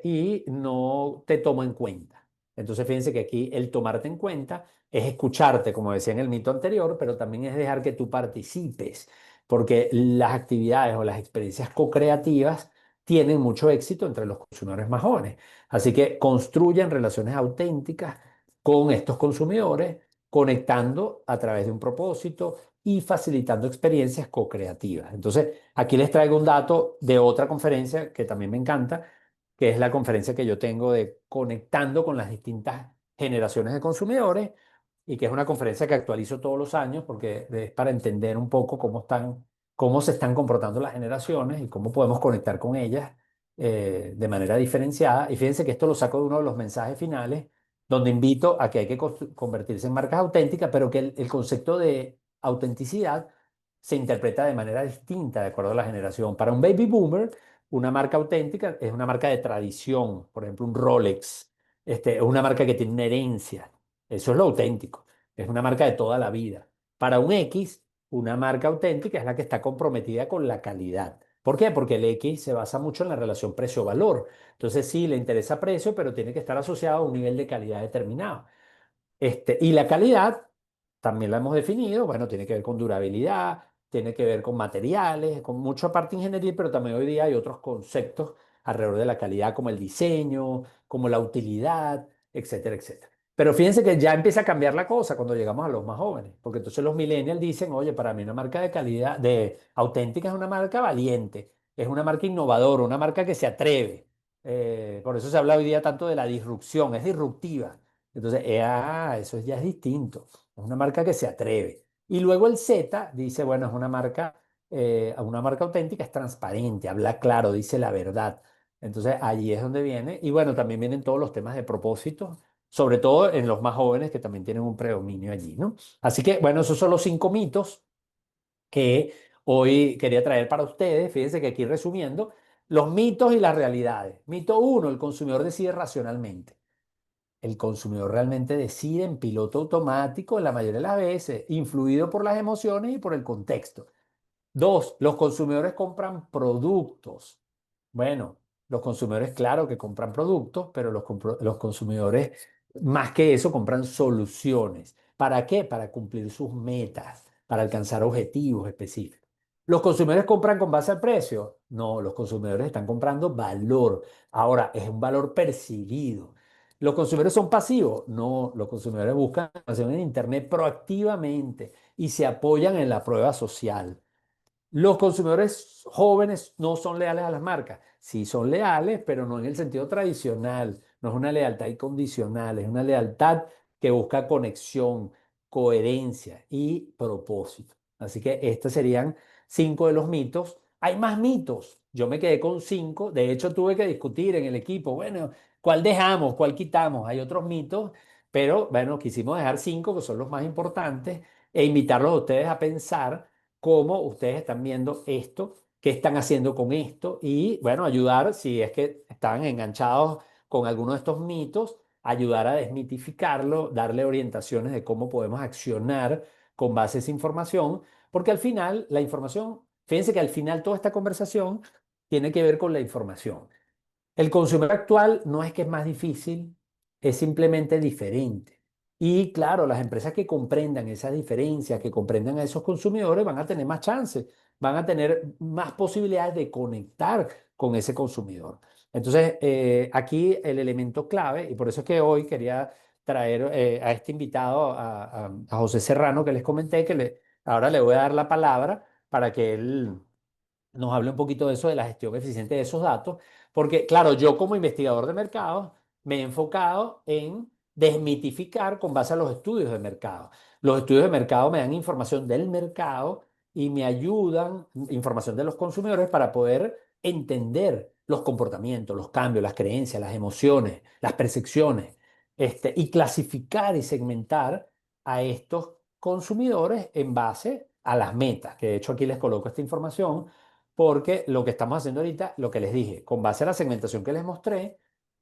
y no te tomo en cuenta. Entonces fíjense que aquí el tomarte en cuenta es escucharte, como decía en el mito anterior, pero también es dejar que tú participes, porque las actividades o las experiencias co-creativas tienen mucho éxito entre los consumidores más jóvenes. Así que construyan relaciones auténticas con estos consumidores, conectando a través de un propósito y facilitando experiencias co-creativas. Entonces, aquí les traigo un dato de otra conferencia que también me encanta, que es la conferencia que yo tengo de conectando con las distintas generaciones de consumidores y que es una conferencia que actualizo todos los años porque es para entender un poco cómo se están comportando las generaciones y cómo podemos conectar con ellas de manera diferenciada. Y fíjense que esto lo saco de uno de los mensajes finales, donde invito a que hay que convertirse en marcas auténticas, pero que el concepto de autenticidad se interpreta de manera distinta de acuerdo a la generación. Para un baby boomer, una marca auténtica es una marca de tradición, por ejemplo, un Rolex, es una marca que tiene una herencia. Eso es lo auténtico. Es una marca de toda la vida. Para un X, una marca auténtica es la que está comprometida con la calidad. ¿Por qué? Porque el X se basa mucho en la relación precio-valor. Entonces sí, le interesa precio, pero tiene que estar asociado a un nivel de calidad determinado. Y la calidad también la hemos definido, bueno, tiene que ver con durabilidad, tiene que ver con materiales, con mucha parte ingeniería, pero también hoy día hay otros conceptos alrededor de la calidad, como el diseño, como la utilidad, etcétera, etcétera. Pero fíjense que ya empieza a cambiar la cosa cuando llegamos a los más jóvenes, porque entonces los millennials dicen, oye, para mí una marca de calidad, de auténtica es una marca valiente, es una marca innovadora, una marca que se atreve. Por eso se habla hoy día tanto de la disrupción, es disruptiva. Entonces, eso ya es distinto. Es una marca que se atreve. Y luego el Z dice, bueno, es una marca auténtica, es transparente, habla claro, dice la verdad. Entonces, allí es donde viene. Y bueno, también vienen todos los temas de propósito, sobre todo en los más jóvenes que también tienen un predominio allí, ¿no? Así que, bueno, esos son los 5 mitos que hoy quería traer para ustedes. Fíjense que aquí resumiendo, los mitos y las realidades. Mito uno, el consumidor decide racionalmente. El consumidor realmente decide en piloto automático la mayoría de las veces, influido por las emociones y por el contexto. Dos, los consumidores compran productos. Bueno, los consumidores, claro que compran productos, pero los consumidores, más que eso, compran soluciones. ¿Para qué? Para cumplir sus metas, para alcanzar objetivos específicos. ¿Los consumidores compran con base al precio? No, los consumidores están comprando valor. Ahora, es un valor percibido. ¿Los consumidores son pasivos? No, los consumidores buscan información en Internet proactivamente y se apoyan en la prueba social. Los consumidores jóvenes no son leales a las marcas. Sí son leales, pero no en el sentido tradicional. No es una lealtad incondicional, es una lealtad que busca conexión, coherencia y propósito. Así que estos serían 5 de los mitos. Hay más mitos. Yo me quedé con 5. De hecho, tuve que discutir en el equipo, bueno, ¿cuál dejamos? ¿Cuál quitamos? Hay otros mitos, pero bueno, quisimos dejar 5 que son los más importantes e invitarlos a ustedes a pensar cómo ustedes están viendo esto, qué están haciendo con esto y, bueno, ayudar, si es que están enganchados con alguno de estos mitos, ayudar a desmitificarlo, darle orientaciones de cómo podemos accionar con base a esa información, porque al final la información, fíjense que al final toda esta conversación tiene que ver con la información. El consumidor actual no es que es más difícil, es simplemente diferente. Y claro, las empresas que comprendan esas diferencias, que comprendan a esos consumidores, van a tener más chances, van a tener más posibilidades de conectar con ese consumidor. Entonces, aquí el elemento clave, y por eso es que hoy quería traer a este invitado, a José Serrano, que les comenté, ahora le voy a dar la palabra para que él nos hable un poquito de eso, de la gestión eficiente de esos datos, porque claro, yo como investigador de mercado me he enfocado en desmitificar con base a los estudios de mercado. Los estudios de mercado me dan información del mercado y me ayudan, información de los consumidores para poder entender los comportamientos, los cambios, las creencias, las emociones, las percepciones, y clasificar y segmentar a estos consumidores en base a las metas, que de hecho aquí les coloco esta información porque lo que estamos haciendo ahorita, lo que les dije, con base a la segmentación que les mostré,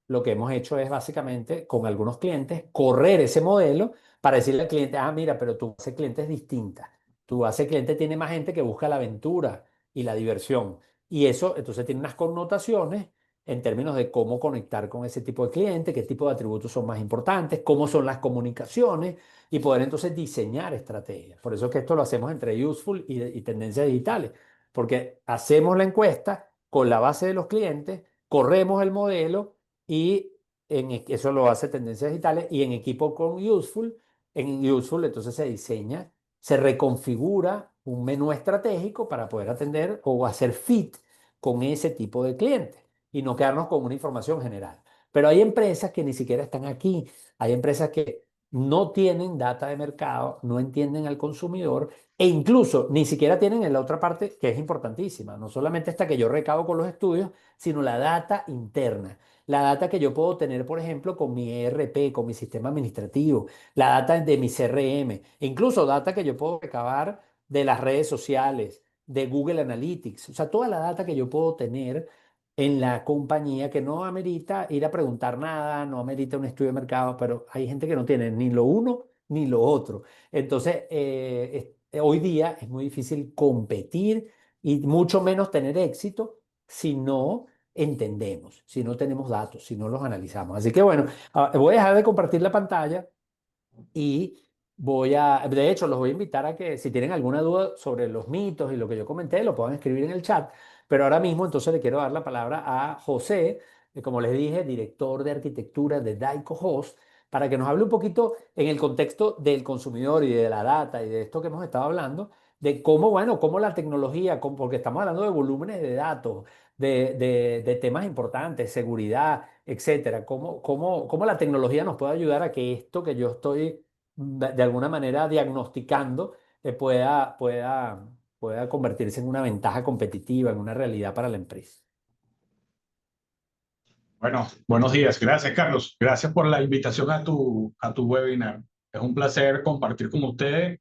lo que hemos hecho es básicamente con algunos clientes correr ese modelo para decirle al cliente, ah, mira, pero tu base de cliente es distinta. Tu base de cliente tiene más gente que busca la aventura y la diversión. Y eso entonces tiene unas connotaciones en términos de cómo conectar con ese tipo de cliente, qué tipo de atributos son más importantes, cómo son las comunicaciones y poder entonces diseñar estrategias. Por eso es que esto lo hacemos entre Useful y Tendencias Digitales, porque hacemos la encuesta con la base de los clientes, corremos el modelo y eso lo hace Tendencias Digitales y en equipo con Useful, en Useful entonces se diseña, se reconfigura un menú estratégico para poder atender o hacer fit con ese tipo de clientes y no quedarnos con una información general. Pero hay empresas que ni siquiera están aquí, hay empresas que no tienen data de mercado, no entienden al consumidor e incluso ni siquiera tienen en la otra parte que es importantísima, no solamente esta que yo recabo con los estudios, sino la data interna. La data que yo puedo tener, por ejemplo, con mi ERP, con mi sistema administrativo, la data de mi CRM, e incluso data que yo puedo recabar de las redes sociales, de Google Analytics, o sea, toda la data que yo puedo tener en la compañía que no amerita ir a preguntar nada, no amerita un estudio de mercado, pero hay gente que no tiene ni lo uno ni lo otro. Entonces, hoy día es muy difícil competir y mucho menos tener éxito si no entendemos, si no tenemos datos, si no los analizamos. Así que bueno, voy a dejar de compartir la pantalla y de hecho, los voy a invitar a que si tienen alguna duda sobre los mitos y lo que yo comenté, lo puedan escribir en el chat. Pero ahora mismo entonces le quiero dar la palabra a José, como les dije, director de arquitectura de Daico Host, para que nos hable un poquito en el contexto del consumidor y de la data y de esto que hemos estado hablando, de cómo, bueno, cómo la tecnología, porque estamos hablando de volúmenes de datos, de temas importantes, seguridad, etcétera, cómo la tecnología nos puede ayudar a que esto que yo estoy de alguna manera diagnosticando pueda convertirse en una ventaja competitiva, en una realidad para la empresa. Bueno, buenos días. Gracias, Carlos. Gracias por la invitación a tu webinar. Es un placer compartir con ustedes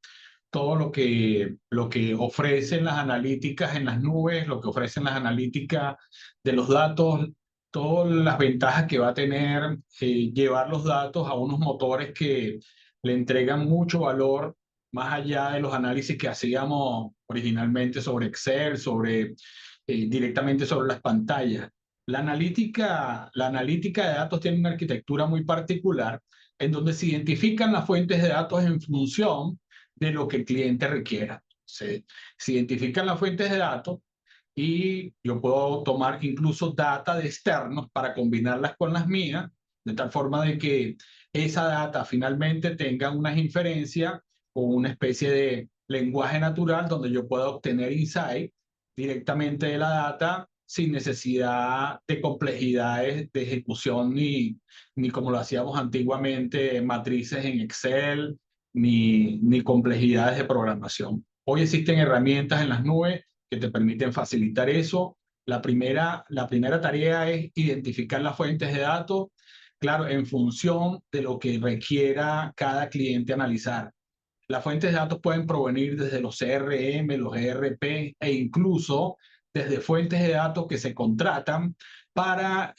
todo lo que ofrecen las analíticas en las nubes, lo que ofrecen las analíticas de los datos, todas las ventajas que va a tener llevar los datos a unos motores que le entregan mucho valor más allá de los análisis que hacíamos originalmente sobre Excel, directamente sobre las pantallas. La analítica de datos tiene una arquitectura muy particular en donde se identifican las fuentes de datos en función de lo que el cliente requiera. Se identifican las fuentes de datos y yo puedo tomar incluso data de externos para combinarlas con las mías, de tal forma de que esa data finalmente tenga unas inferencias o una especie de lenguaje natural donde yo pueda obtener insight directamente de la data sin necesidad de complejidades de ejecución ni como lo hacíamos antiguamente, matrices en Excel, ni complejidades de programación. Hoy existen herramientas en las nubes que te permiten facilitar eso. La primera tarea es identificar las fuentes de datos, claro, en función de lo que requiera cada cliente analizar. Las fuentes de datos pueden provenir desde los CRM, los ERP e incluso desde fuentes de datos que se contratan para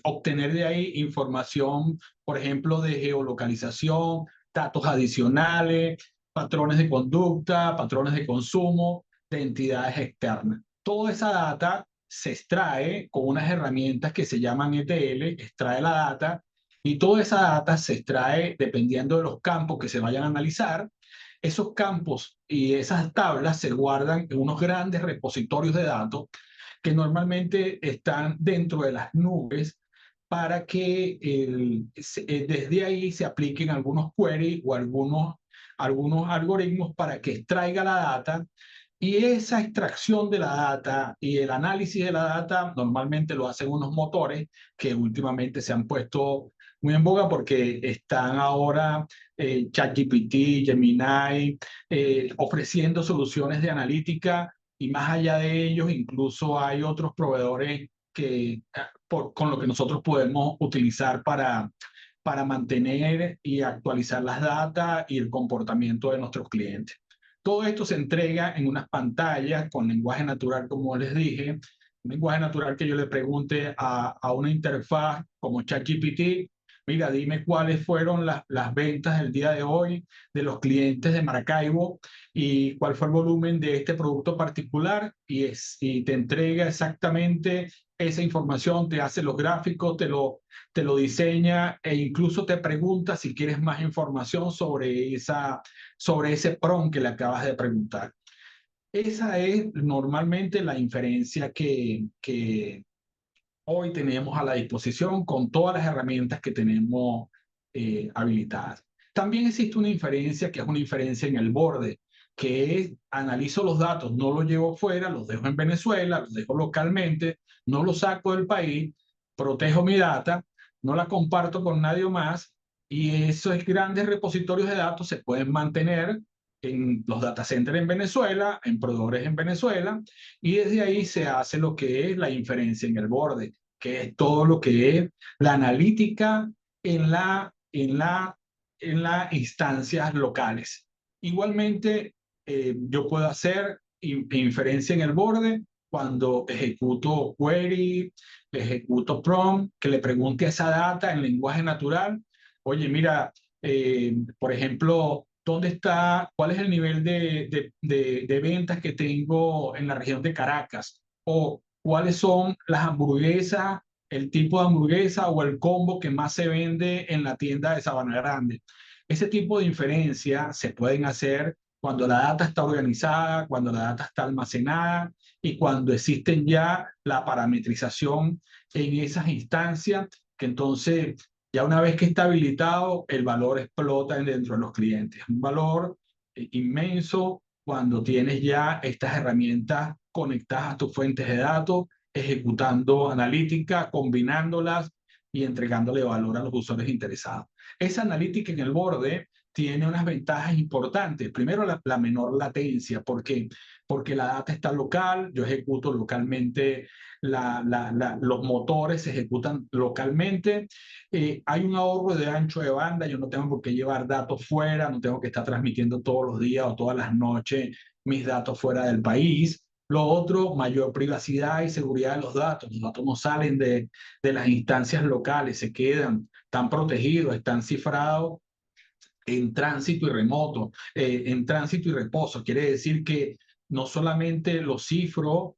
obtener de ahí información, por ejemplo, de geolocalización, datos adicionales, patrones de conducta, patrones de consumo de entidades externas. Toda esa data se extrae con unas herramientas que se llaman ETL, extrae la data, y toda esa data se extrae dependiendo de los campos que se vayan a analizar. Esos campos y esas tablas se guardan en unos grandes repositorios de datos que normalmente están dentro de las nubes para que desde ahí se apliquen algunos queries o algunos algoritmos para que extraiga la data. Y esa extracción de la data y el análisis de la data normalmente lo hacen unos motores que últimamente se han puesto muy en boga porque están ahora ChatGPT, Gemini, ofreciendo soluciones de analítica, y más allá de ellos, incluso hay otros proveedores con lo que nosotros podemos utilizar para mantener y actualizar las datas y el comportamiento de nuestros clientes. Todo esto se entrega en unas pantallas con lenguaje natural, como les dije, un lenguaje natural que yo le pregunte a una interfaz como ChatGPT: mira, dime cuáles fueron las ventas del día de hoy de los clientes de Maracaibo y cuál fue el volumen de este producto particular, y te entrega exactamente esa información, te hace los gráficos, te lo diseña, e incluso te pregunta si quieres más información sobre ese prompt que le acabas de preguntar. Esa es normalmente la inferencia que hoy tenemos a la disposición con todas las herramientas que tenemos habilitadas. También existe una inferencia que es una inferencia en el borde, que es: analizo los datos, no los llevo fuera, los dejo en Venezuela, los dejo localmente, no los saco del país, protejo mi data, no la comparto con nadie más, y esos grandes repositorios de datos se pueden mantener en los data centers en Venezuela, en proveedores en Venezuela, y desde ahí se hace lo que es la inferencia en el borde, que es todo lo que es la analítica en las instancias locales. Igualmente, yo puedo hacer inferencia en el borde cuando ejecuto query, ejecuto prompt, que le pregunte a esa data en lenguaje natural: oye, mira, por ejemplo, ¿cuál es el nivel de ventas que tengo en la región de Caracas? O ¿cuáles son las hamburguesas, el tipo de hamburguesa o el combo que más se vende en la tienda de Sabana Grande? Ese tipo de inferencias se pueden hacer cuando la data está organizada, cuando la data está almacenada y cuando existen ya la parametrización en esas instancias, que entonces ya una vez que está habilitado, el valor explota dentro de los clientes. Un valor inmenso cuando tienes ya estas herramientas conectadas a tus fuentes de datos, ejecutando analítica, combinándolas y entregándole valor a los usuarios interesados. Esa analítica en el borde tiene unas ventajas importantes. Primero, la menor latencia. ¿Por qué? Porque la data está local, yo ejecuto localmente, los motores se ejecutan localmente, hay un ahorro de ancho de banda, yo no tengo por qué llevar datos fuera, no tengo que estar transmitiendo todos los días o todas las noches mis datos fuera del país. Lo otro, mayor privacidad y seguridad de los datos. Los datos no salen de las instancias locales, se quedan, están protegidos, están cifrados en tránsito y remoto, en tránsito y reposo. Quiere decir que no solamente los cifro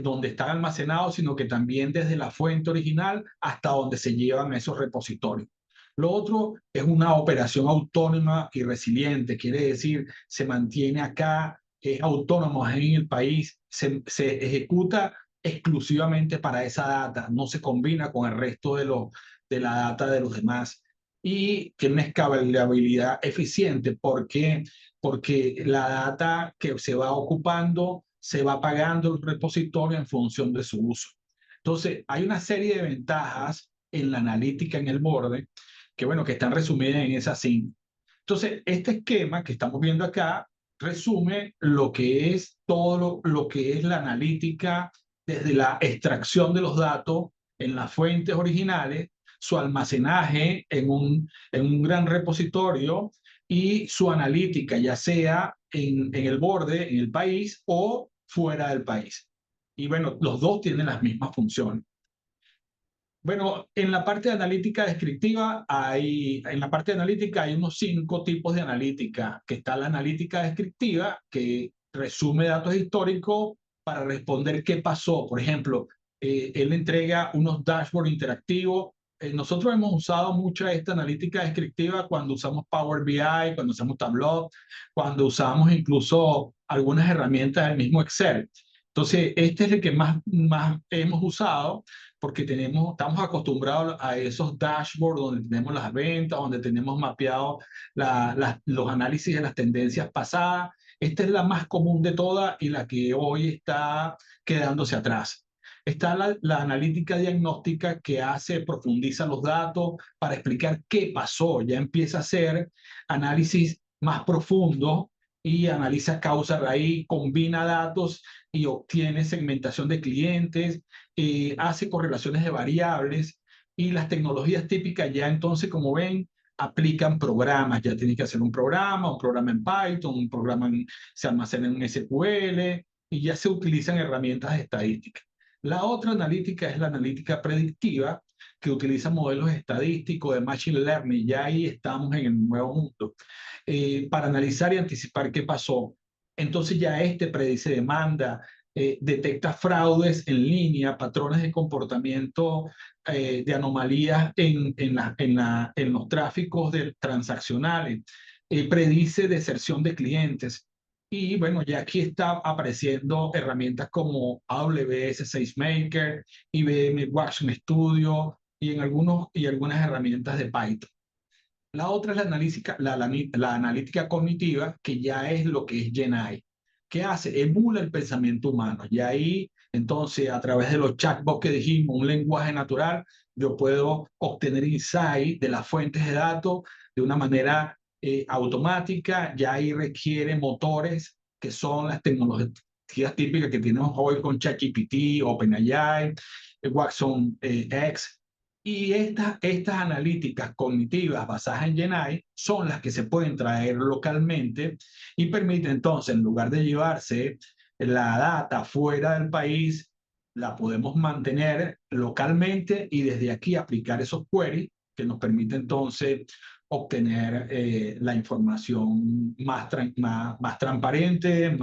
donde están almacenados, sino que también desde la fuente original hasta donde se llevan esos repositorios. Lo otro es una operación autónoma y resiliente, quiere decir, se mantiene acá, es autónomo en el país, se ejecuta exclusivamente para esa data, no se combina con el resto de la data de los demás, y tiene una escalabilidad eficiente. ¿Por qué? Porque la data que se va ocupando se va pagando el repositorio en función de su uso. Entonces, hay una serie de ventajas en la analítica en el borde que, bueno, que están resumidas en esa cinco. Entonces, este esquema que estamos viendo acá resume lo que es todo lo que es la analítica desde la extracción de los datos en las fuentes originales, su almacenaje en un gran repositorio y su analítica, ya sea en el borde, en el país o fuera del país. Y bueno, los dos tienen las mismas funciones. Bueno, en la parte de analítica descriptiva en la parte de analítica hay unos 5 tipos de analítica, que está la analítica descriptiva, que resume datos históricos para responder qué pasó. Por ejemplo, él entrega unos dashboards interactivos. Nosotros hemos usado mucho esta analítica descriptiva cuando usamos Power BI, cuando usamos Tableau, cuando usamos incluso algunas herramientas del mismo Excel. Entonces, este es el que más hemos usado, porque estamos acostumbrados a esos dashboards donde tenemos las ventas, donde tenemos mapeado los análisis de las tendencias pasadas. Esta es la más común de todas y la que hoy está quedándose atrás. Está la analítica diagnóstica que profundiza los datos para explicar qué pasó. Ya empieza a hacer análisis más profundo y analiza causa raíz, combina datos y obtiene segmentación de clientes, hace correlaciones de variables y las tecnologías típicas ya entonces, como ven, aplican programas. Ya tienes que hacer un programa en Python, se almacena en SQL y ya se utilizan herramientas estadísticas. La otra analítica es la analítica predictiva, que utiliza modelos estadísticos de Machine Learning. Ya ahí estamos en el nuevo mundo, para analizar y anticipar qué pasó. Entonces ya predice demanda, detecta fraudes en línea, patrones de comportamiento, de anomalías en los tráficos transaccionales, predice deserción de clientes. Y bueno, ya aquí está apareciendo herramientas como AWS SageMaker, IBM Watson Studio y algunas herramientas de Python. La otra es la analítica cognitiva, que ya es lo que es GenAI. ¿Qué hace? Emula el pensamiento humano. Y ahí, entonces, a través de los chatbots que dijimos, un lenguaje natural, yo puedo obtener insight de las fuentes de datos de una manera automática. Ya ahí requiere motores, que son las tecnologías típicas que tenemos hoy con ChatGPT, OpenAI, Watson X. Y estas analíticas cognitivas basadas en GenAI son las que se pueden traer localmente y permiten entonces, en lugar de llevarse la data fuera del país, la podemos mantener localmente y desde aquí aplicar esos queries que nos permite entonces obtener la información más transparente,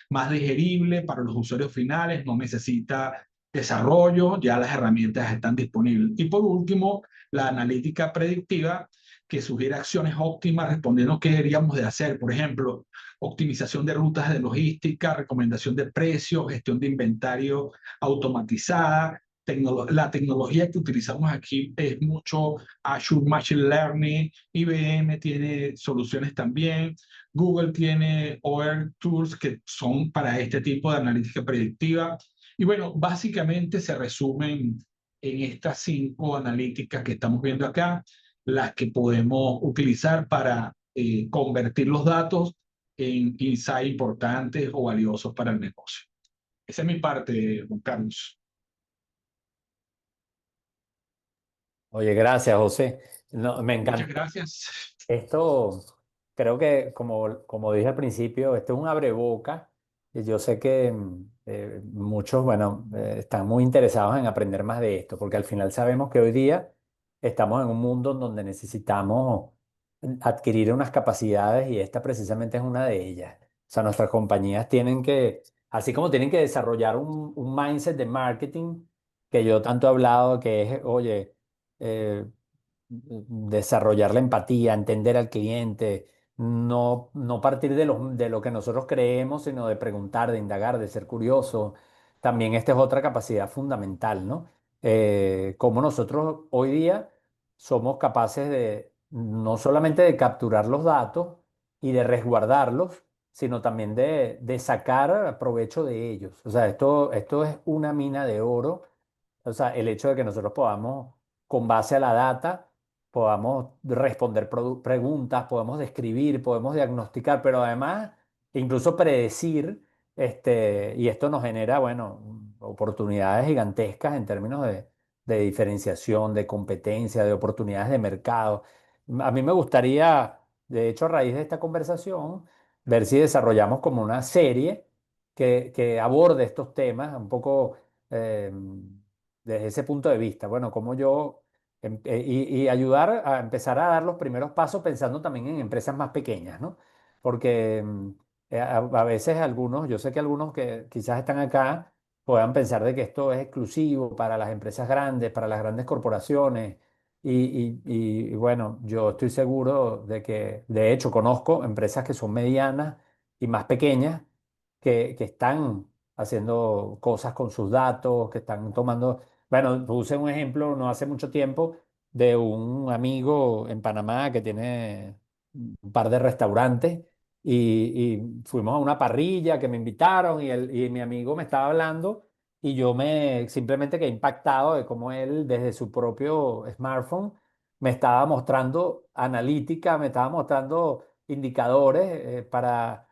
más digerible para los usuarios finales. No necesita desarrollo, ya las herramientas están disponibles. Y por último, la analítica predictiva, que sugiere acciones óptimas respondiendo a qué deberíamos de hacer. Por ejemplo, optimización de rutas de logística, recomendación de precios, gestión de inventario automatizada. La tecnología que utilizamos aquí es mucho Azure Machine Learning, IBM tiene soluciones también, Google tiene OR Tools que son para este tipo de analítica predictiva. Y bueno, básicamente se resumen en estas 5 analíticas que estamos viendo acá, las que podemos utilizar para convertir los datos en insights importantes o valiosos para el negocio. Esa es mi parte, Juan Carlos. Oye, gracias, José. No, me Muchas encanta. gracias. Esto, creo que, como dije al principio, esto es un abreboca. Y yo sé que muchos, bueno, están muy interesados en aprender más de esto, porque al final sabemos que hoy día estamos en un mundo en donde necesitamos adquirir unas capacidades y esta precisamente es una de ellas. O sea, nuestras compañías tienen que, así como tienen que desarrollar un mindset de marketing, que yo tanto he hablado, que es, oye, eh, desarrollar la empatía, entender al cliente, no partir de lo que nosotros creemos, sino de preguntar, de indagar, de ser curioso. También esta es otra capacidad fundamental, ¿no? Cómo nosotros hoy día somos capaces de no solamente de capturar los datos y de resguardarlos, sino también de sacar provecho de ellos. O sea, esto es una mina de oro. O sea, el hecho de que nosotros podamos, con base a la data, podamos responder preguntas, podemos describir, podemos diagnosticar, pero además incluso predecir, y esto nos genera, bueno, oportunidades gigantescas en términos de diferenciación, de competencia, de oportunidades de mercado. A mí me gustaría, de hecho, a raíz de esta conversación, ver si desarrollamos como una serie que aborde estos temas un poco desde ese punto de vista. Bueno, como yo y ayudar a empezar a dar los primeros pasos pensando también en empresas más pequeñas, ¿no? Porque a veces algunos, yo sé que algunos que quizás están acá puedan pensar de que esto es exclusivo para las empresas grandes, para las grandes corporaciones. Y bueno, yo estoy seguro de que, de hecho, conozco empresas que son medianas y más pequeñas que están haciendo cosas con sus datos, que están tomando. Bueno, puse un ejemplo no hace mucho tiempo de un amigo en Panamá que tiene un par de restaurantes y fuimos a una parrilla que me invitaron y mi amigo me estaba hablando y yo me simplemente quedé impactado de cómo él desde su propio smartphone me estaba mostrando analítica, me estaba mostrando indicadores para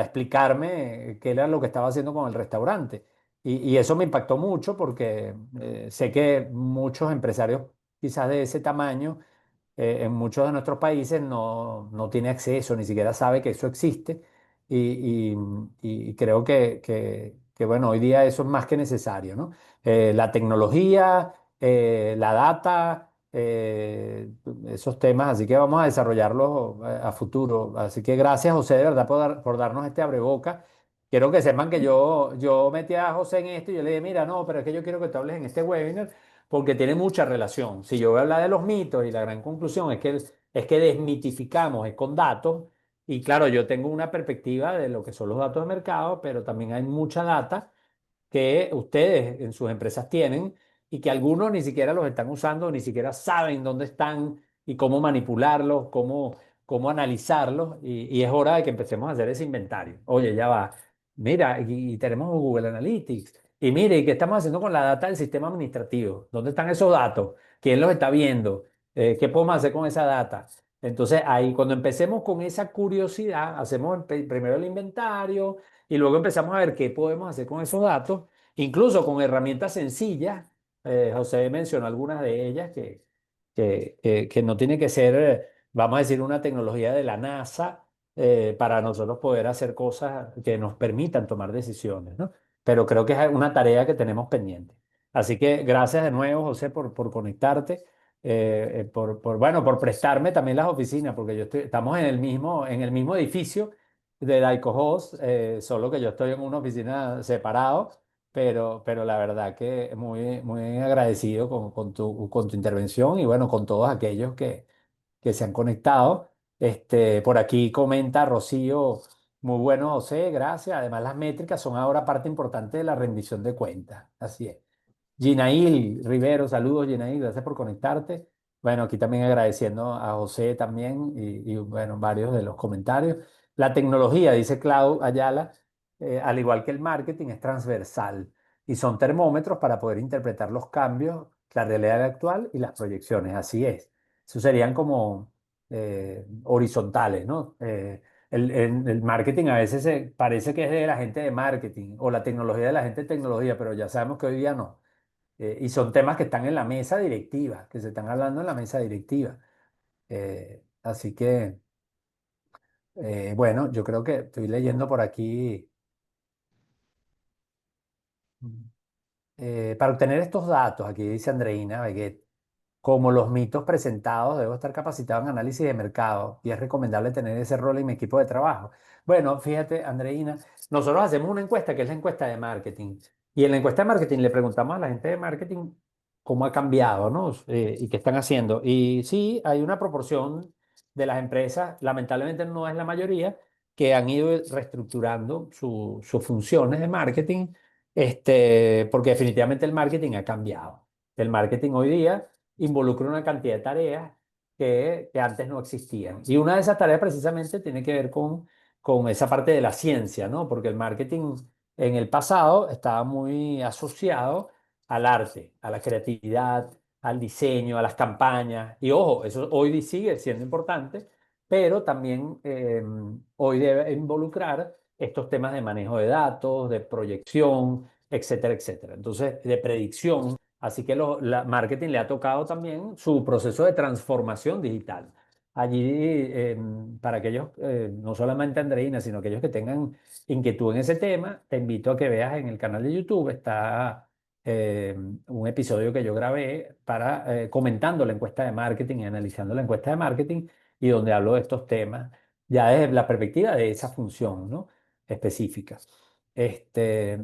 explicarme qué era lo que estaba haciendo con el restaurante. Y eso me impactó mucho porque sé que muchos empresarios quizás de ese tamaño en muchos de nuestros países no tiene acceso, ni siquiera sabe que eso existe. Y, y creo que, bueno, hoy día eso es más que necesario, ¿no? La tecnología, la data, esos temas, así que vamos a desarrollarlos a futuro. Así que gracias, José, de verdad, por darnos este abreboca. Quiero que sepan que yo metí a José en esto y yo le dije, mira, no, pero es que yo quiero que tú hables en este webinar porque tiene mucha relación. Si yo voy a hablar de los mitos y la gran conclusión es que desmitificamos, es con datos, y claro, yo tengo una perspectiva de lo que son los datos de mercado, pero también hay mucha data que ustedes en sus empresas tienen y que algunos ni siquiera los están usando, ni siquiera saben dónde están y cómo manipularlos, cómo analizarlos, y es hora de que empecemos a hacer ese inventario. Oye, ya va, mira, y tenemos Google Analytics, y mire, ¿y qué estamos haciendo con la data del sistema administrativo? ¿Dónde están esos datos? ¿Quién los está viendo? ¿Qué podemos hacer con esa data? Entonces, ahí cuando empecemos con esa curiosidad, hacemos primero el inventario y luego empezamos a ver qué podemos hacer con esos datos, incluso con herramientas sencillas. José mencionó algunas de ellas que no tiene que ser, vamos a decir, una tecnología de la NASA para nosotros poder hacer cosas que nos permitan tomar decisiones, ¿no? Pero creo que es una tarea que tenemos pendiente. Así que gracias de nuevo, José, por conectarte. Bueno, por prestarme también las oficinas, porque estamos en el mismo edificio de Daico Host, solo que yo estoy en una oficina separado, pero la verdad que muy, muy agradecido con tu intervención y bueno, con todos aquellos que se han conectado. Por aquí comenta Rocío, muy bueno, José, gracias. Además, las métricas son ahora parte importante de la rendición de cuentas. Así es. Ginail Rivero, saludos Ginail, gracias por conectarte. Bueno, aquí también agradeciendo a José también bueno, varios de los comentarios. La tecnología, dice Clau Ayala, al igual que el marketing, es transversal y son termómetros para poder interpretar los cambios, la realidad actual y las proyecciones. Así es. Eso serían como horizontales, ¿no? El marketing a veces parece que es de la gente de marketing o la tecnología de la gente de tecnología, pero ya sabemos que hoy día no. Y son temas que están en la mesa directiva, que se están hablando en la mesa directiva. Así que, bueno, yo creo que estoy leyendo por aquí. Para obtener estos datos, aquí dice Andreina Beguet, como los mitos presentados, debo estar capacitado en análisis de mercado y es recomendable tener ese rol en mi equipo de trabajo. Bueno, fíjate, Andreina, nosotros hacemos una encuesta que es la encuesta de marketing. Y en la encuesta de marketing le preguntamos a la gente de marketing cómo ha cambiado, ¿no? Y qué están haciendo. Y sí, hay una proporción de las empresas, lamentablemente no es la mayoría, que han ido reestructurando sus funciones de marketing, porque definitivamente el marketing ha cambiado. El marketing hoy día involucra una cantidad de tareas que antes no existían. Y una de esas tareas precisamente tiene que ver con esa parte de la ciencia, ¿no? Porque el marketing en el pasado estaba muy asociado al arte, a la creatividad, al diseño, a las campañas. Y ojo, eso hoy sigue siendo importante, pero también hoy debe involucrar estos temas de manejo de datos, de proyección, etcétera, etcétera. Entonces, de predicción. Así que la marketing le ha tocado también su proceso de transformación digital. Allí, para aquellos, no solamente Andreina, sino aquellos que tengan inquietud en ese tema, te invito a que veas en el canal de YouTube, está un episodio que yo grabé comentando la encuesta de marketing y analizando la encuesta de marketing y donde hablo de estos temas, ya desde la perspectiva de esa función, ¿no? Específica.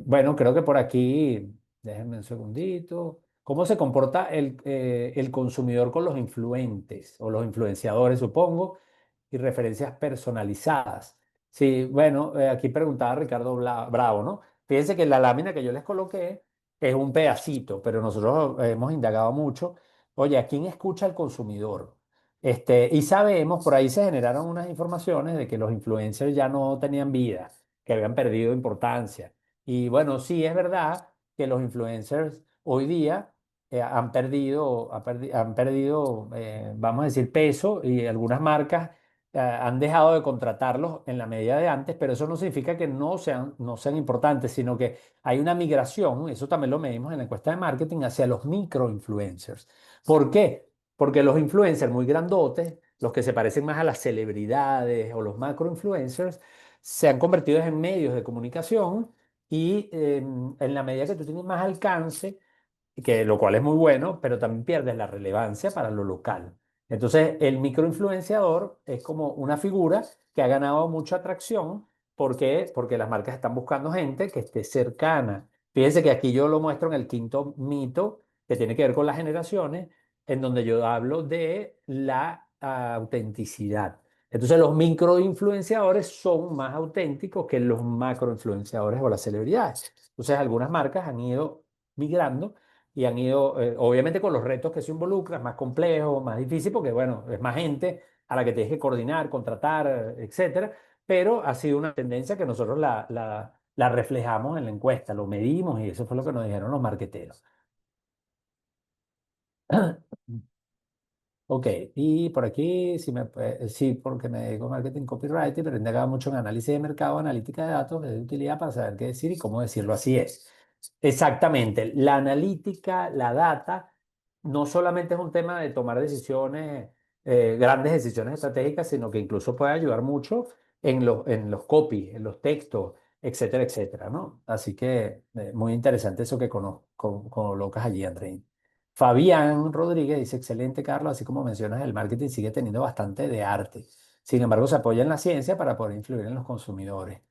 Bueno, creo que por aquí, déjenme un segundito. ¿Cómo se comporta el consumidor con los influentes o los influenciadores, supongo, y referencias personalizadas? Sí, bueno, aquí preguntaba Ricardo Bravo, ¿no? Fíjense que la lámina que yo les coloqué es un pedacito, pero nosotros hemos indagado mucho. Oye, ¿a quién escucha el consumidor? Y sabemos, por ahí se generaron unas informaciones de que los influencers ya no tenían vida, que habían perdido importancia. Y bueno, sí, es verdad, que los influencers hoy día vamos a decir, peso, y algunas marcas han dejado de contratarlos en la medida de antes, pero eso no significa que no sean importantes, sino que hay una migración, eso también lo medimos en la encuesta de marketing, hacia los microinfluencers. ¿Por qué? Porque los influencers muy grandotes, los que se parecen más a las celebridades o los macroinfluencers, se han convertido en medios de comunicación y en la medida que tú tienes más alcance, lo cual es muy bueno, pero también pierdes la relevancia para lo local. Entonces, el microinfluenciador es como una figura que ha ganado mucha atracción. ¿Por qué? Porque las marcas están buscando gente que esté cercana. Fíjense que aquí yo lo muestro en el quinto mito, que tiene que ver con las generaciones, en donde yo hablo de la autenticidad. Entonces, los microinfluenciadores son más auténticos que los macroinfluenciadores o las celebridades. Entonces, algunas marcas han ido migrando y han ido, obviamente con los retos que se involucran, más complejo, más difícil, porque bueno, es más gente a la que tienes que coordinar, contratar, etcétera, pero ha sido una tendencia que nosotros la reflejamos en la encuesta, lo medimos y eso fue lo que nos dijeron los marqueteros. Ok, y por aquí, sí, porque me dedico a marketing copyright, pero he indagado mucho en análisis de mercado, analítica de datos, es de utilidad para saber qué decir y cómo decirlo. Así es. Exactamente. La analítica, la data, no solamente es un tema de tomar decisiones, grandes decisiones estratégicas, sino que incluso puede ayudar mucho en los copy, en los textos, etcétera, etcétera, ¿no? Así que muy interesante eso que colocas allí, André. Fabián Rodríguez dice, excelente, Carlos, así como mencionas, el marketing sigue teniendo bastante de arte. Sin embargo, se apoya en la ciencia para poder influir en los consumidores,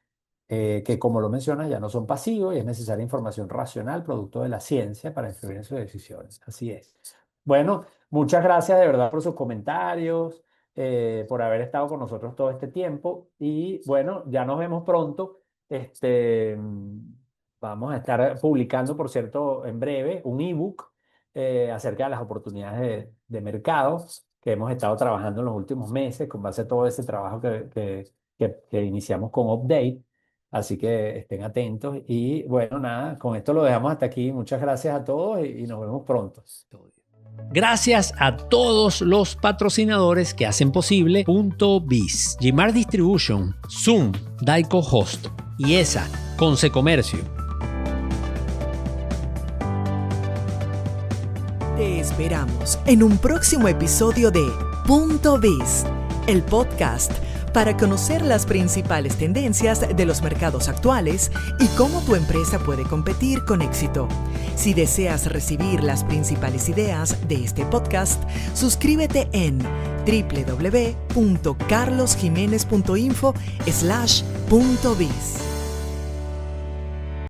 que como lo mencionas, ya no son pasivos y es necesaria información racional, producto de la ciencia, para influir en sus decisiones. Así es. Bueno, muchas gracias de verdad por sus comentarios, por haber estado con nosotros todo este tiempo y bueno, ya nos vemos pronto. Vamos a estar publicando, por cierto, en breve un ebook acerca de las oportunidades de mercado que hemos estado trabajando en los últimos meses con base a todo ese trabajo que iniciamos con Update. Así que estén atentos y bueno, nada, con esto lo dejamos hasta aquí. Muchas gracias a todos y nos vemos pronto. Gracias a todos los patrocinadores que hacen posible Punto Biz, Gmart Distribution, Zoom, Daico Host y ESA, Conce Comercio. Te esperamos en un próximo episodio de Punto Biz, el podcast para conocer las principales tendencias de los mercados actuales y cómo tu empresa puede competir con éxito. Si deseas recibir las principales ideas de este podcast, suscríbete en www.carlosjimenez.info/puntobiz.